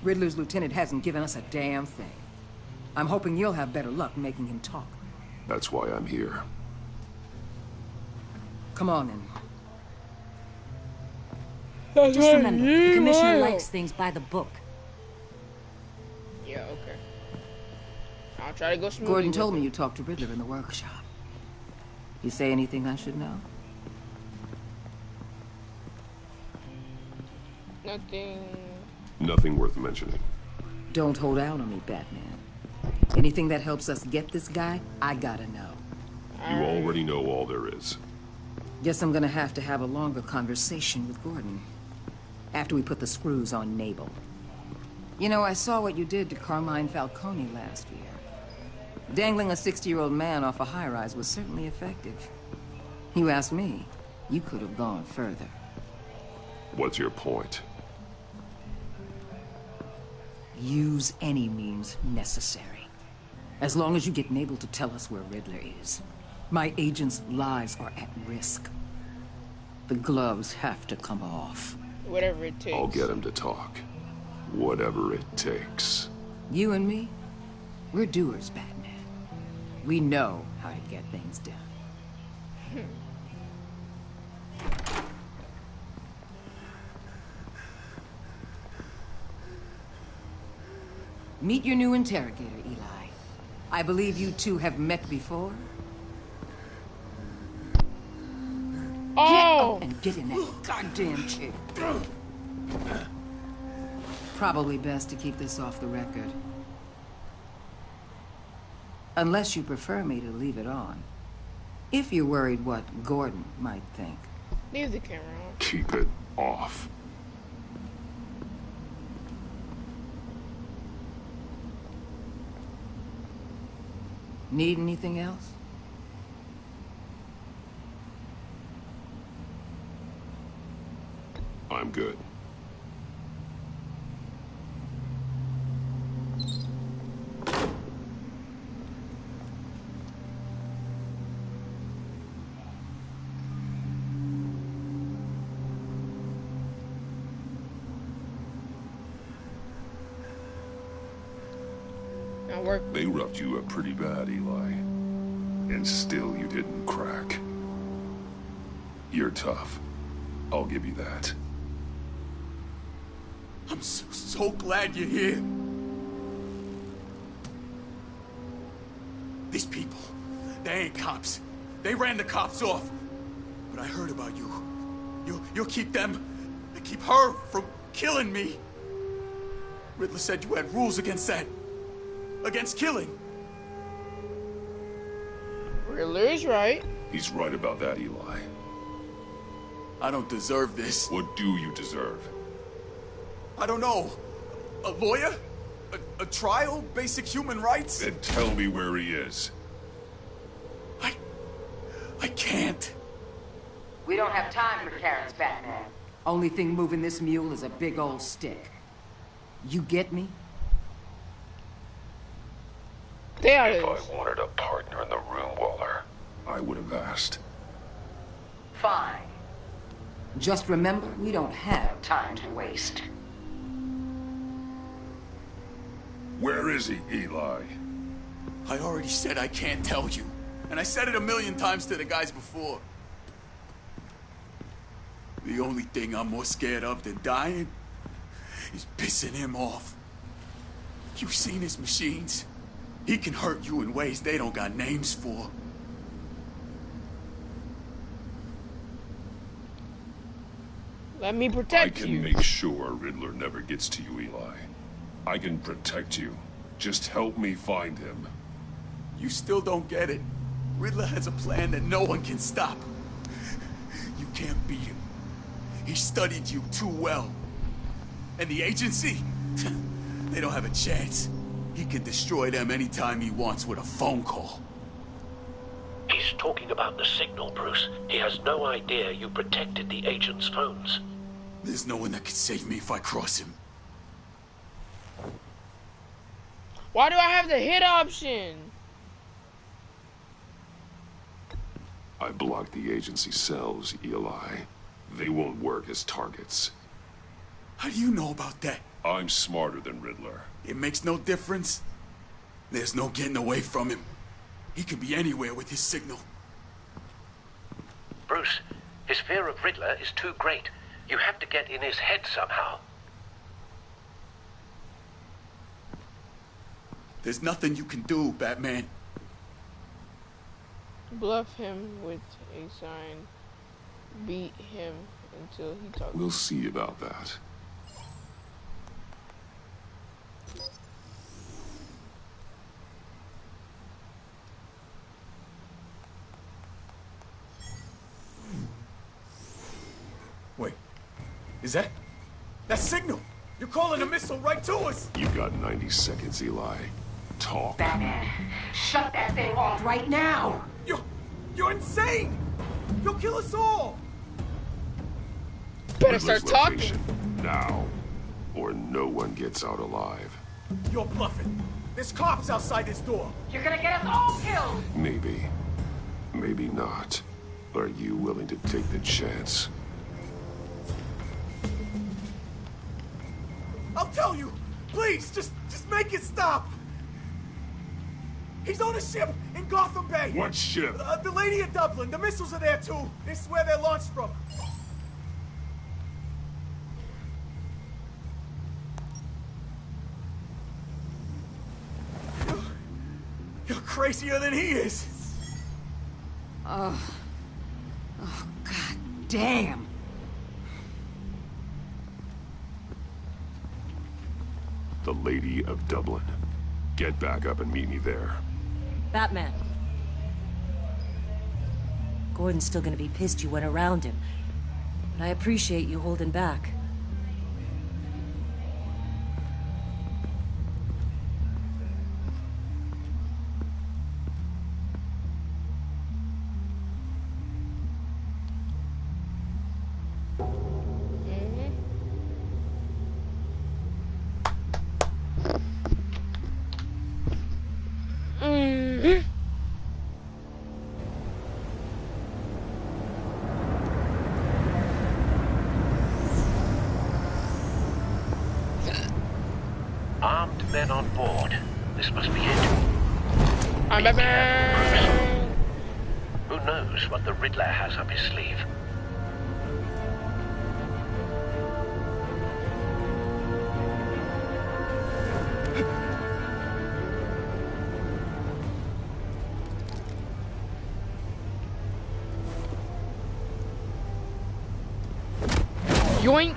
Riddler's lieutenant hasn't given us a damn thing. I'm hoping you'll have better luck making him talk. That's why I'm here. Come on, then. Just remember, the commissioner likes things by the book. Yeah, okay. I'll try to go smoothly. Gordon told me you talked to Riddler in the workshop. You say anything I should know? Nothing. Nothing worth mentioning. Don't hold out on me, Batman. Anything that helps us get this guy, I gotta know. You already know all there is. Guess I'm gonna have to have a longer conversation with Gordon. After we put the screws on Nabel. You know, I saw what you did to Carmine Falcone last year. Dangling a 60-year-old man off a high-rise was certainly effective. You ask me, you could have gone further. What's your point? Use any means necessary. As long as you get Nabel to tell us where Riddler is. My agents' lives are at risk. The gloves have to come off. Whatever it takes. I'll get him to talk. Whatever it takes. You and me, we're doers, Batman. We know how to get things done. Meet your new interrogator, Eli. I believe you two have met before. Oh! Get up and get in that goddamn chair. Probably best to keep this off the record. Unless you prefer me to leave it on. If you're worried what Gordon might think. Leave the camera on. Keep it off. Need anything else? I'm good. They roughed you up pretty bad, Eli. And still you didn't crack. You're tough. I'll give you that. I'm so glad you're here. These people, they ain't cops. They ran the cops off. But I heard about you. You'll keep them, keep her from killing me. Riddler said you had rules against that. Against killing. Riddler's right. He's right about that, Eli. I don't deserve this. What do you deserve? I don't know. A lawyer? A trial? Basic human rights? Then tell me where he is. I can't. We don't have time for Karen's Batman. Only thing moving this mule is a big old stick. You get me? There it If is. I wanted a partner in the room, Waller, I would have asked. Fine. Just remember, we don't have time to waste. Where is he, Eli? I already said I can't tell you. And I said it 1,000,000 times to the guys before. The only thing I'm more scared of than dying is pissing him off. You've seen his machines. He can hurt you in ways they don't got names for. Let me protect you. I can make sure Riddler never gets to you, Eli. I can protect you. Just help me find him. You still don't get it. Riddler has a plan that no one can stop. You can't beat him. He studied you too well. And the agency? They don't have a chance. He can destroy them anytime he wants with a phone call. He's talking about the signal, Bruce. He has no idea you protected the agent's phones. There's no one that can save me if I cross him. Why do I have the hit option? I blocked the agency cells, Eli. They won't work as targets. How do you know about that? I'm smarter than Riddler. It makes no difference. There's no getting away from him. He can be anywhere with his signal. Bruce, his fear of Riddler is too great. You have to get in his head somehow. There's nothing you can do, Batman. Bluff him with a sign. Beat him until he talks. We'll see about that. Wait. Is that signal? You're calling a missile right to us! You've got 90 seconds, Eli. Talk. Batman, shut that thing off right now! You're insane! You'll kill us all! Better Riddler's start talking. location, now, or no one gets out alive. You're bluffing. There's cops outside this door. You're gonna get us all killed! Maybe. Maybe not. Are you willing to take the chance? I'll tell you! Please, just make it stop! He's on a ship in Gotham Bay! What ship? The Lady of Dublin. The missiles are there, too. This is where they're launched from. You're crazier than he is! Oh, god damn! The Lady of Dublin. Get back up and meet me there. Batman. Gordon's still gonna be pissed you went around him. But I appreciate you holding back. Armed men on board. This must be it. I'm Batman. Who knows what the Riddler has up his sleeve? Yoink.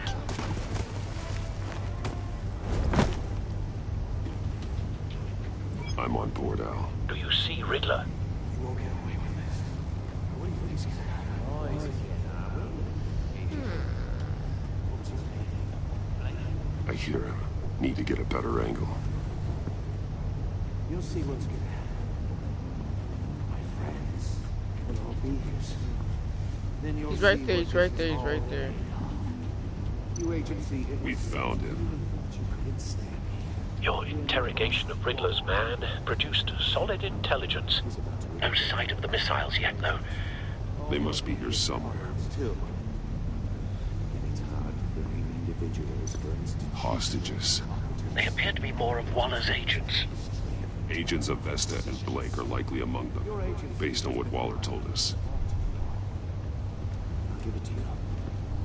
I'm on board, Al. Do you see Riddler? You won't get away with this. What do you think I hear him. Need to get a better angle. You'll see what's gonna happen. My friends will all be here soon. Then you'll He's right see there, what he's right this there, is he's right all there. made of. You agency, it We was found him. what you couldn't stand. Your interrogation of Riddler's man produced solid intelligence. No sight of the missiles yet, though. They must be here somewhere. Still, and it's hard to bring individuals, for instance. Hostages. They appear to be more of Waller's agents. Agents of Vesta and Blake are likely among them, based on what Waller told us. I'll give it to you.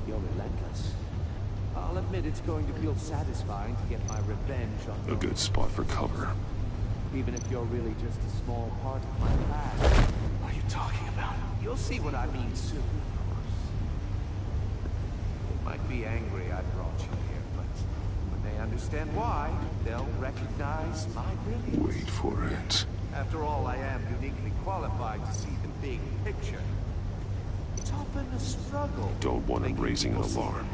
You're relentless. I'll admit it's going to feel satisfying to get my revenge on A good spot for cover. even if you're really just a small part of my past. What are you talking about? You'll see what I mean soon, of course. They might be angry I brought you here, but when they understand why, they'll recognize my brilliance. Wait for it. After all, I am uniquely qualified to see the big picture. It's often a struggle. Don't want him raising an alarm.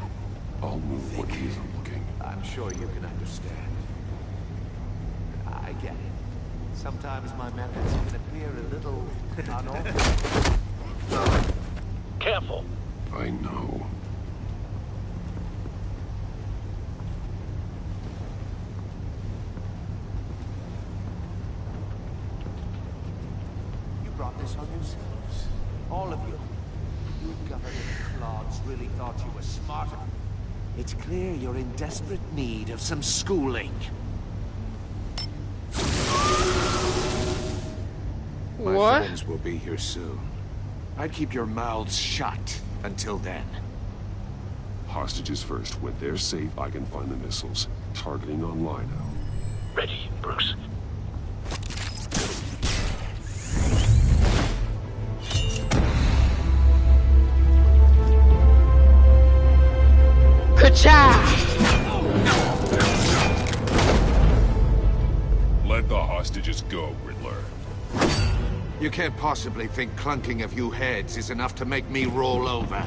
I'll move when he isn't looking. I'm sure you can understand. I get it. Sometimes my methods can appear a little unorthodox. Careful. I know. You brought this on yourselves. All of you. You government clods really thought you were smarter. It's clear you're in desperate need of some schooling. What? My friends will be here soon. I'd keep your mouths shut until then. Hostages first. When they're safe, I can find the missiles. Targeting online now. Ready, Bruce. Let the hostages go, Riddler. You can't possibly think clunking a few heads is enough to make me roll over.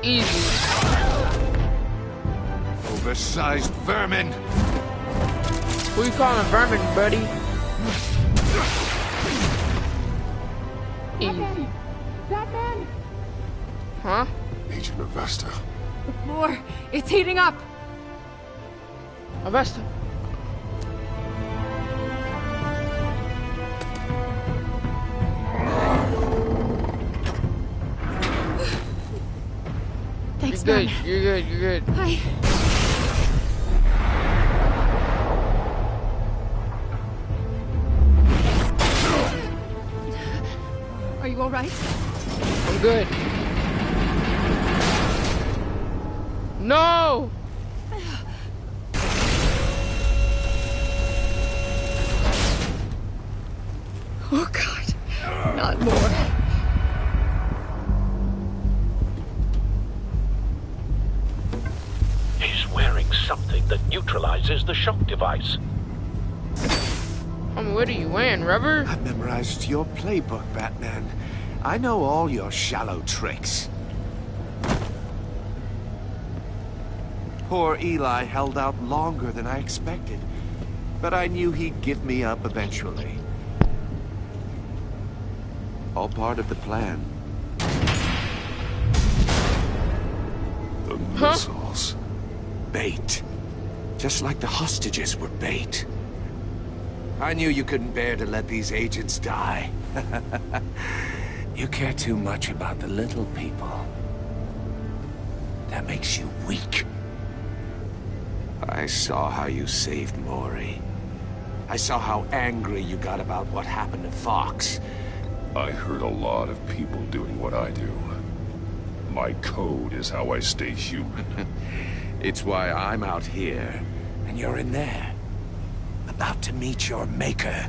Easy. Oversized vermin! Who you calling vermin, buddy? Easy. Batman! Huh? Agent of Vesta. The floor, it's heating up! Avesta. good. Batman. You're good. You're good. Hi. Are you all right? I'm good. No! Oh, God. Not more. He's wearing something that neutralizes the shock device. What are you wearing, rubber? I've memorized your playbook, Batman. I know all your shallow tricks. Poor Eli held out longer than I expected, but I knew he'd give me up eventually. All part of the plan. The missiles. Bait. Just like the hostages were bait. I knew you couldn't bear to let these agents die. You care too much about the little people. That makes you weak. I saw how you saved Maury. I saw how angry you got about what happened to Fox. I heard a lot of people doing what I do. My code is how I stay human. It's why I'm out here, and you're in there. About to meet your maker.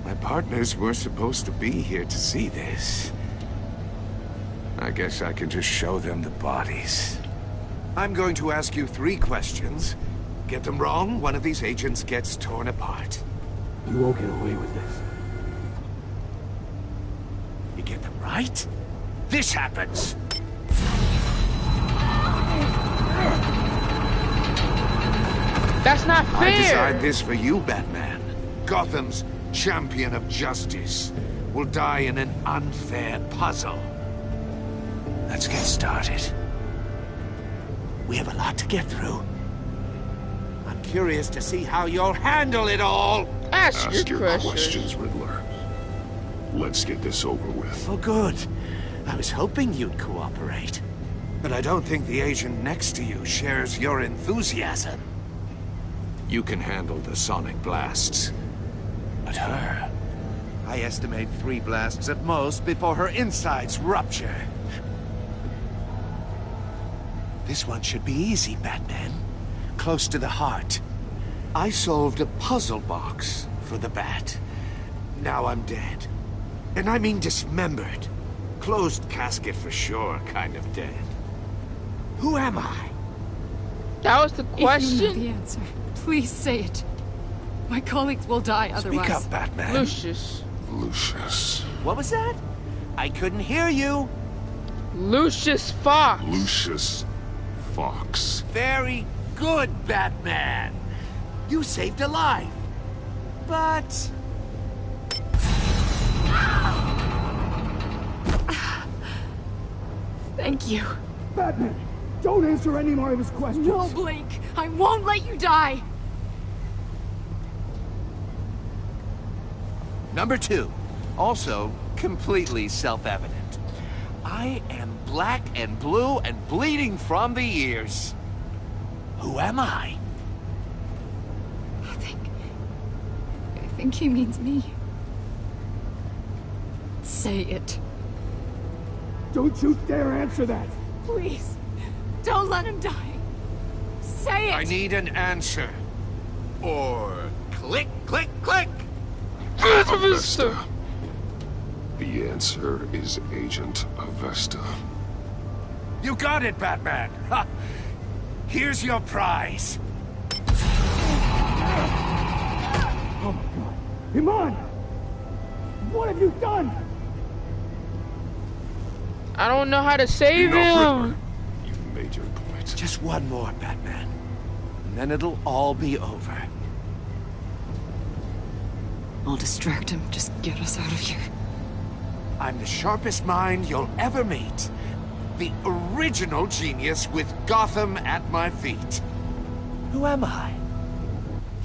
My partners were supposed to be here to see this. I guess I can just show them the bodies. I'm going to ask you 3 questions. Get them wrong, one of these agents gets torn apart. You won't get away with this. You get them right, this happens. That's not fair. I designed this for you, Batman. Gotham's champion of justice will die in an unfair puzzle. Let's get started. We have a lot to get through. I'm curious to see how you'll handle it all. Ask your questions, Riddler. Let's get this over with. Oh, good. I was hoping you'd cooperate. But I don't think the agent next to you shares your enthusiasm. You can handle the sonic blasts. But her... I estimate 3 blasts at most before her insides rupture. This one should be easy, Batman. Close to the heart. I solved a puzzle box for the Bat. Now I'm dead. And I mean dismembered. Closed casket for sure, kind of dead. Who am I? That was the question? If you know the answer, please say it. My colleagues will die otherwise. Speak up, Batman. Lucius. Lucius. What was that? I couldn't hear you. Lucius Fox. Lucius Fox. Very good, Batman. You saved a life. But... Thank you. Batman, don't answer any more of his questions. No, Blake. I won't let you die. Number 2. Also, completely self-evident. I am black and blue and bleeding from the ears. Who am I? I think he means me. Say it. Don't you dare answer that. Please. Don't let him die. Say it. I need an answer. Or click, click, click. Avesta. The answer is Agent Avesta. You got it, Batman. Ha. Here's your prize. Oh my God. Iman! What have you done? I don't know how to save him. You made your point. Just one more, Batman. And then it'll all be over. I'll distract him. Just get us out of here. I'm the sharpest mind you'll ever meet. The original genius with Gotham at my feet. Who am I?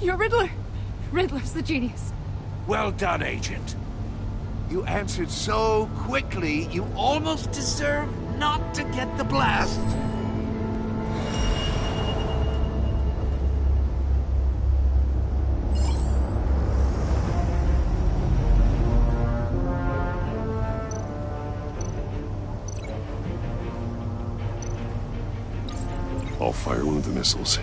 You're Riddler. Riddler's the genius. Well done, Agent. You answered so quickly, you almost deserve not to get the blast? I'll fire one of the missiles.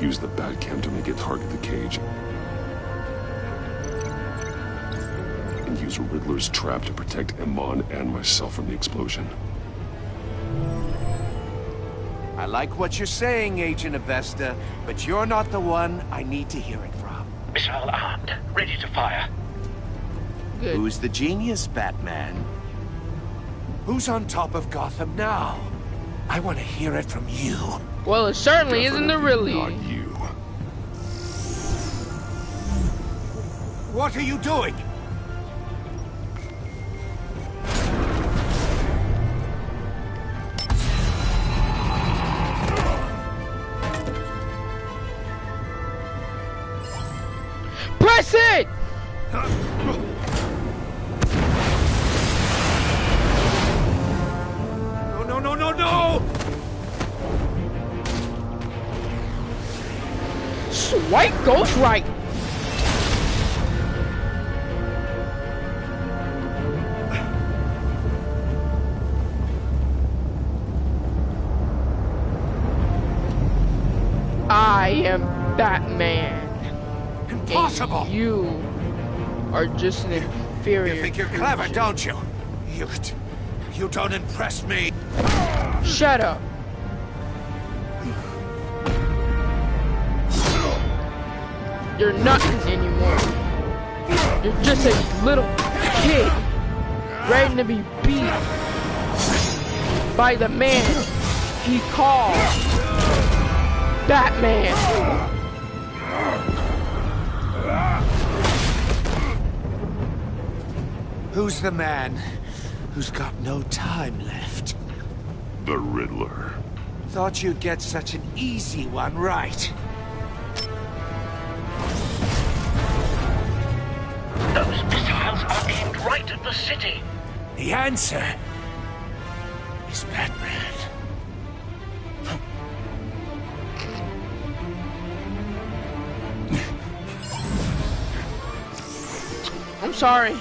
Use the bat cam to make it target the cage. And use Riddler's trap to protect Iman and myself from the explosion. I like what you're saying, Agent Avesta, but you're not the one I need to hear it from. Missile armed, ready to fire. Good. Who's the genius, Batman? Who's on top of Gotham now? I want to hear it from you. Well, it certainly isn't the really. Not you. What are you doing? Press it! No! Swipe Ghost right. I am Batman. Impossible! And you are just an inferior. You think you're clever, don't you? You don't impress me. Shut up. You're nothing anymore. You're just a little kid ready to be beat by the man he called Batman. Who's the man who's got no time left? The Riddler. Thought you'd get such an easy one right. Those missiles are aimed right at the city. The answer is Batman. I'm sorry.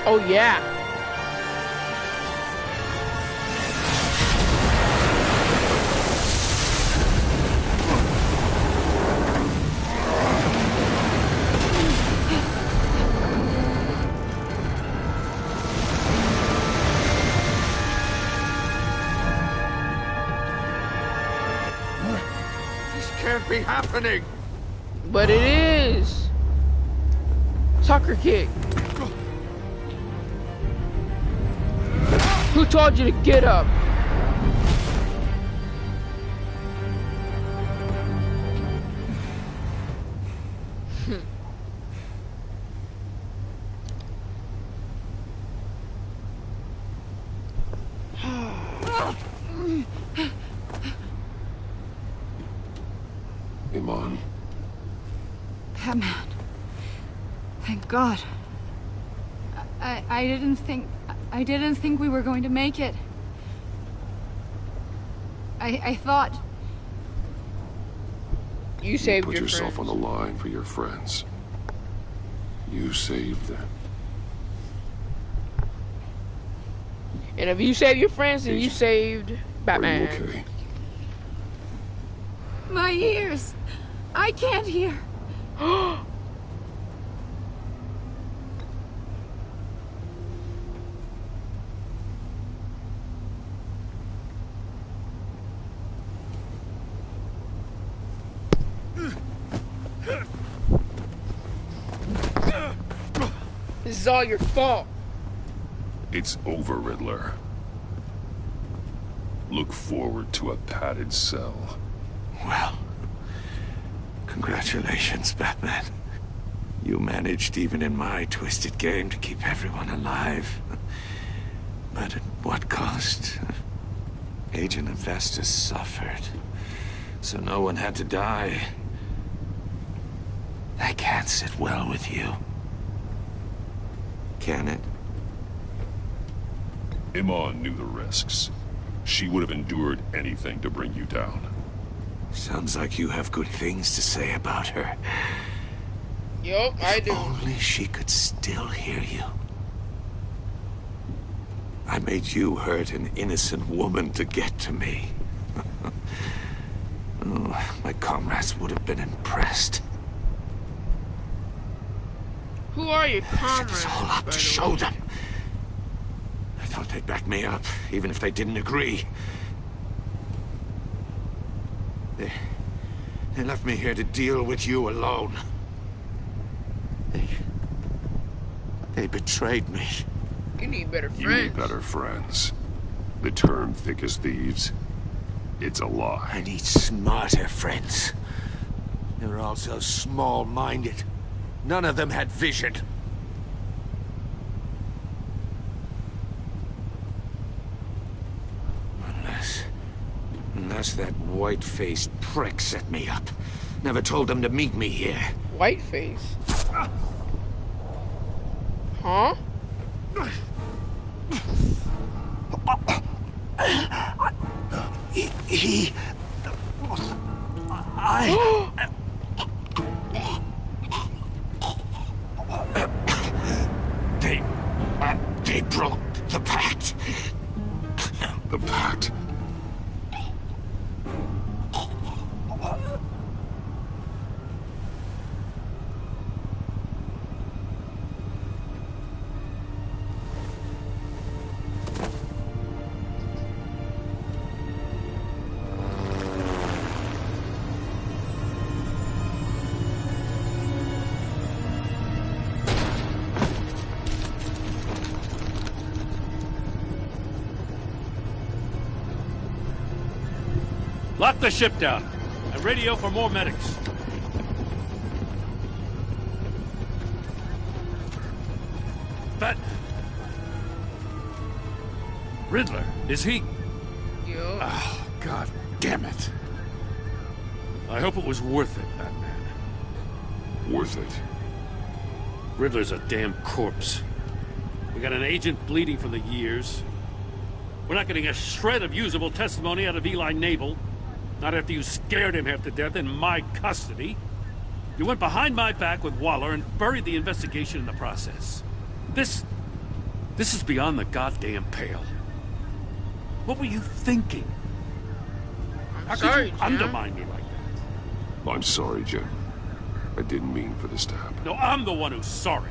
Oh yeah. This can't be happening. But it is. Soccer kick. Who told you to get up? Iman. Batman. Thank God. I didn't think we were going to make it. I thought... You saved put your yourself friends. on the line for your friends. You saved them. And if you save your friends, then you saved Batman. Are you okay? My ears! I can't hear. This is all your fault. It's over, Riddler. Look forward to a padded cell. Well, congratulations, Batman. You managed, even in my twisted game, to keep everyone alive. But What cost? Agent Investor suffered, so no one had to die. That can't sit well with you. Can it? Iman knew the risks. She would have endured anything to bring you down. Sounds like you have good things to say about her. Yup, I do. If only she could still hear you. I made you hurt an innocent woman to get to me. Oh, my comrades would have been impressed. Who are your I set this comrades? all up to show them. I thought they'd back me up, even if they didn't agree. They left me here to deal with you alone. They betrayed me. You need better friends. You need better friends. The term thick as thieves, it's a lie. I need smarter friends. They were all so small-minded. None of them had vision. Unless that white-faced prick set me up. Never told them to meet me here. Whiteface? Huh? They broke the pact. The pact? Lock the ship down and radio for more medics. But Riddler, is he? Yeah. Oh, God damn it. I hope it was worth it, Batman. Worth it. Riddler's a damn corpse. We got an agent bleeding from the years. We're not getting a shred of usable testimony out of Eli Nabel. Not after you scared him half to death in my custody. You went behind my back with Waller and buried the investigation in the process. This is beyond the goddamn pale. What were you thinking? How could you undermine me like that? I'm sorry, Jim. I didn't mean for this to happen. No, I'm the one who's sorry.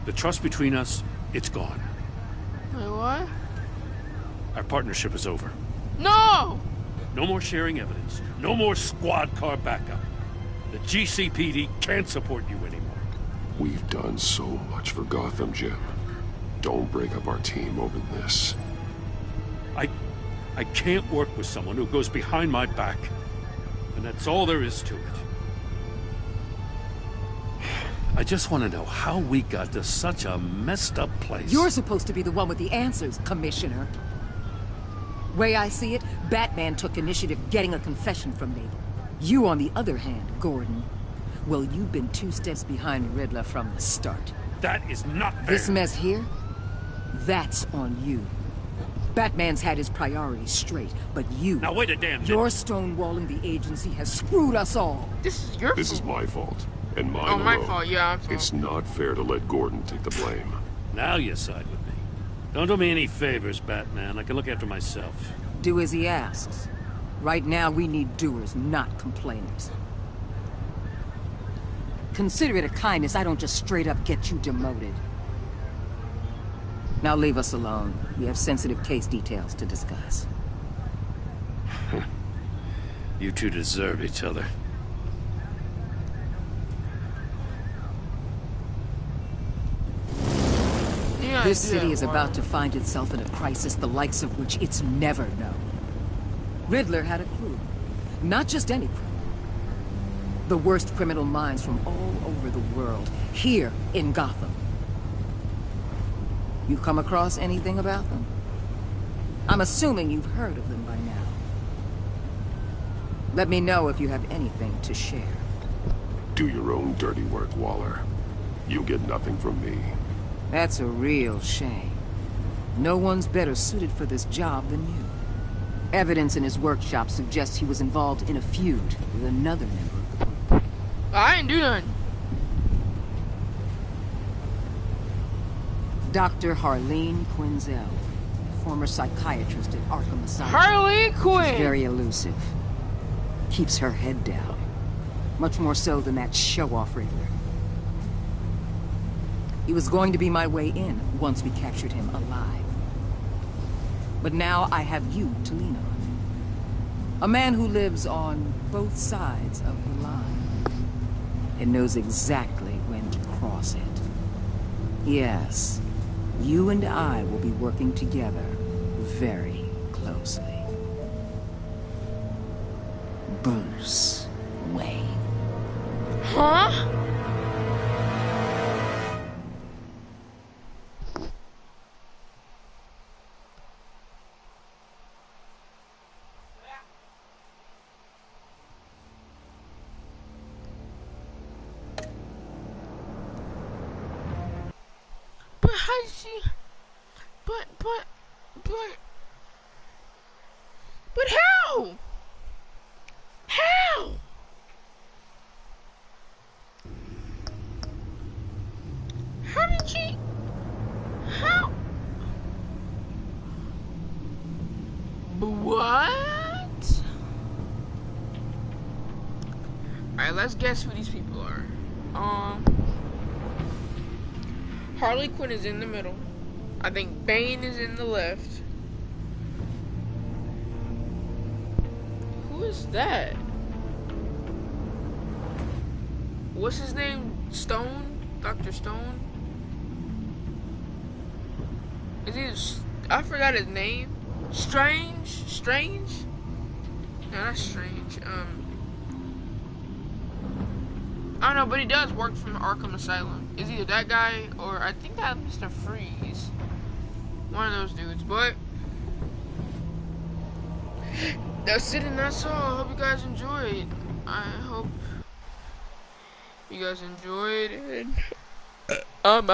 The trust between us, it's gone. Wait, what? Our partnership is over. No! No more sharing evidence. No more squad car backup. The GCPD can't support you anymore. We've done so much for Gotham, Jim. Don't break up our team over this. I can't work with someone who goes behind my back. And that's all there is to it. I just want to know how we got to such a messed up place. You're supposed to be the one with the answers, Commissioner. Way I see it, Batman took initiative getting a confession from Nabel. You, on the other hand, Gordon, well, you've been 2 steps behind Riddler from the start. That is not fair. This mess here, that's on you. Batman's had his priorities straight, but you... Now wait a damn minute. Your stonewalling the agency has screwed us all. This is your fault. This is my fault. And mine Oh, my alone. fault, yeah, my fault. It's not fair to let Gordon take the blame. Now you side with me. Don't do me any favors, Batman. I can look after myself. Do as he asks. Right now, we need doers, not complainers. Consider it a kindness I don't just straight up get you demoted. Now leave us alone. We have sensitive case details to discuss. You two deserve each other. This city is about to find itself in a crisis the likes of which it's never known. Riddler had a crew. Not just any crew. The worst criminal minds from all over the world, here in Gotham. You come across anything about them? I'm assuming you've heard of them by now. Let me know if you have anything to share. Do your own dirty work, Waller. You'll get nothing from me. That's a real shame. No one's better suited for this job than you. Evidence in his workshop suggests he was involved in a feud with another member of the group. I ain't do nothing. Dr. Harleen Quinzel, former psychiatrist at Arkham Asylum. Harleen Quinn! She's very elusive. Keeps her head down. Much more so than that show-off Riddler. He was going to be my way in once we captured him alive. But now I have you to lean on. A man who lives on both sides of the line. And knows exactly when to cross it. Yes, you and I will be working together very closely. Bruce Wayne. Huh? But how did she... But how? How? How did she... How? What? Alright, let's guess who these people are. Harley Quinn is in the middle. I think Bane is in the left. Who is that? What's his name? Stone? Dr. Stone? Is he... I forgot his name. Strange? Strange? No, not Strange. I don't know, but he does work from Arkham Asylum. Is either that guy or I think that's Mr. Freeze. One of those dudes, but that's it and that's all. I hope you guys enjoyed. I hope you guys enjoyed and I'm out.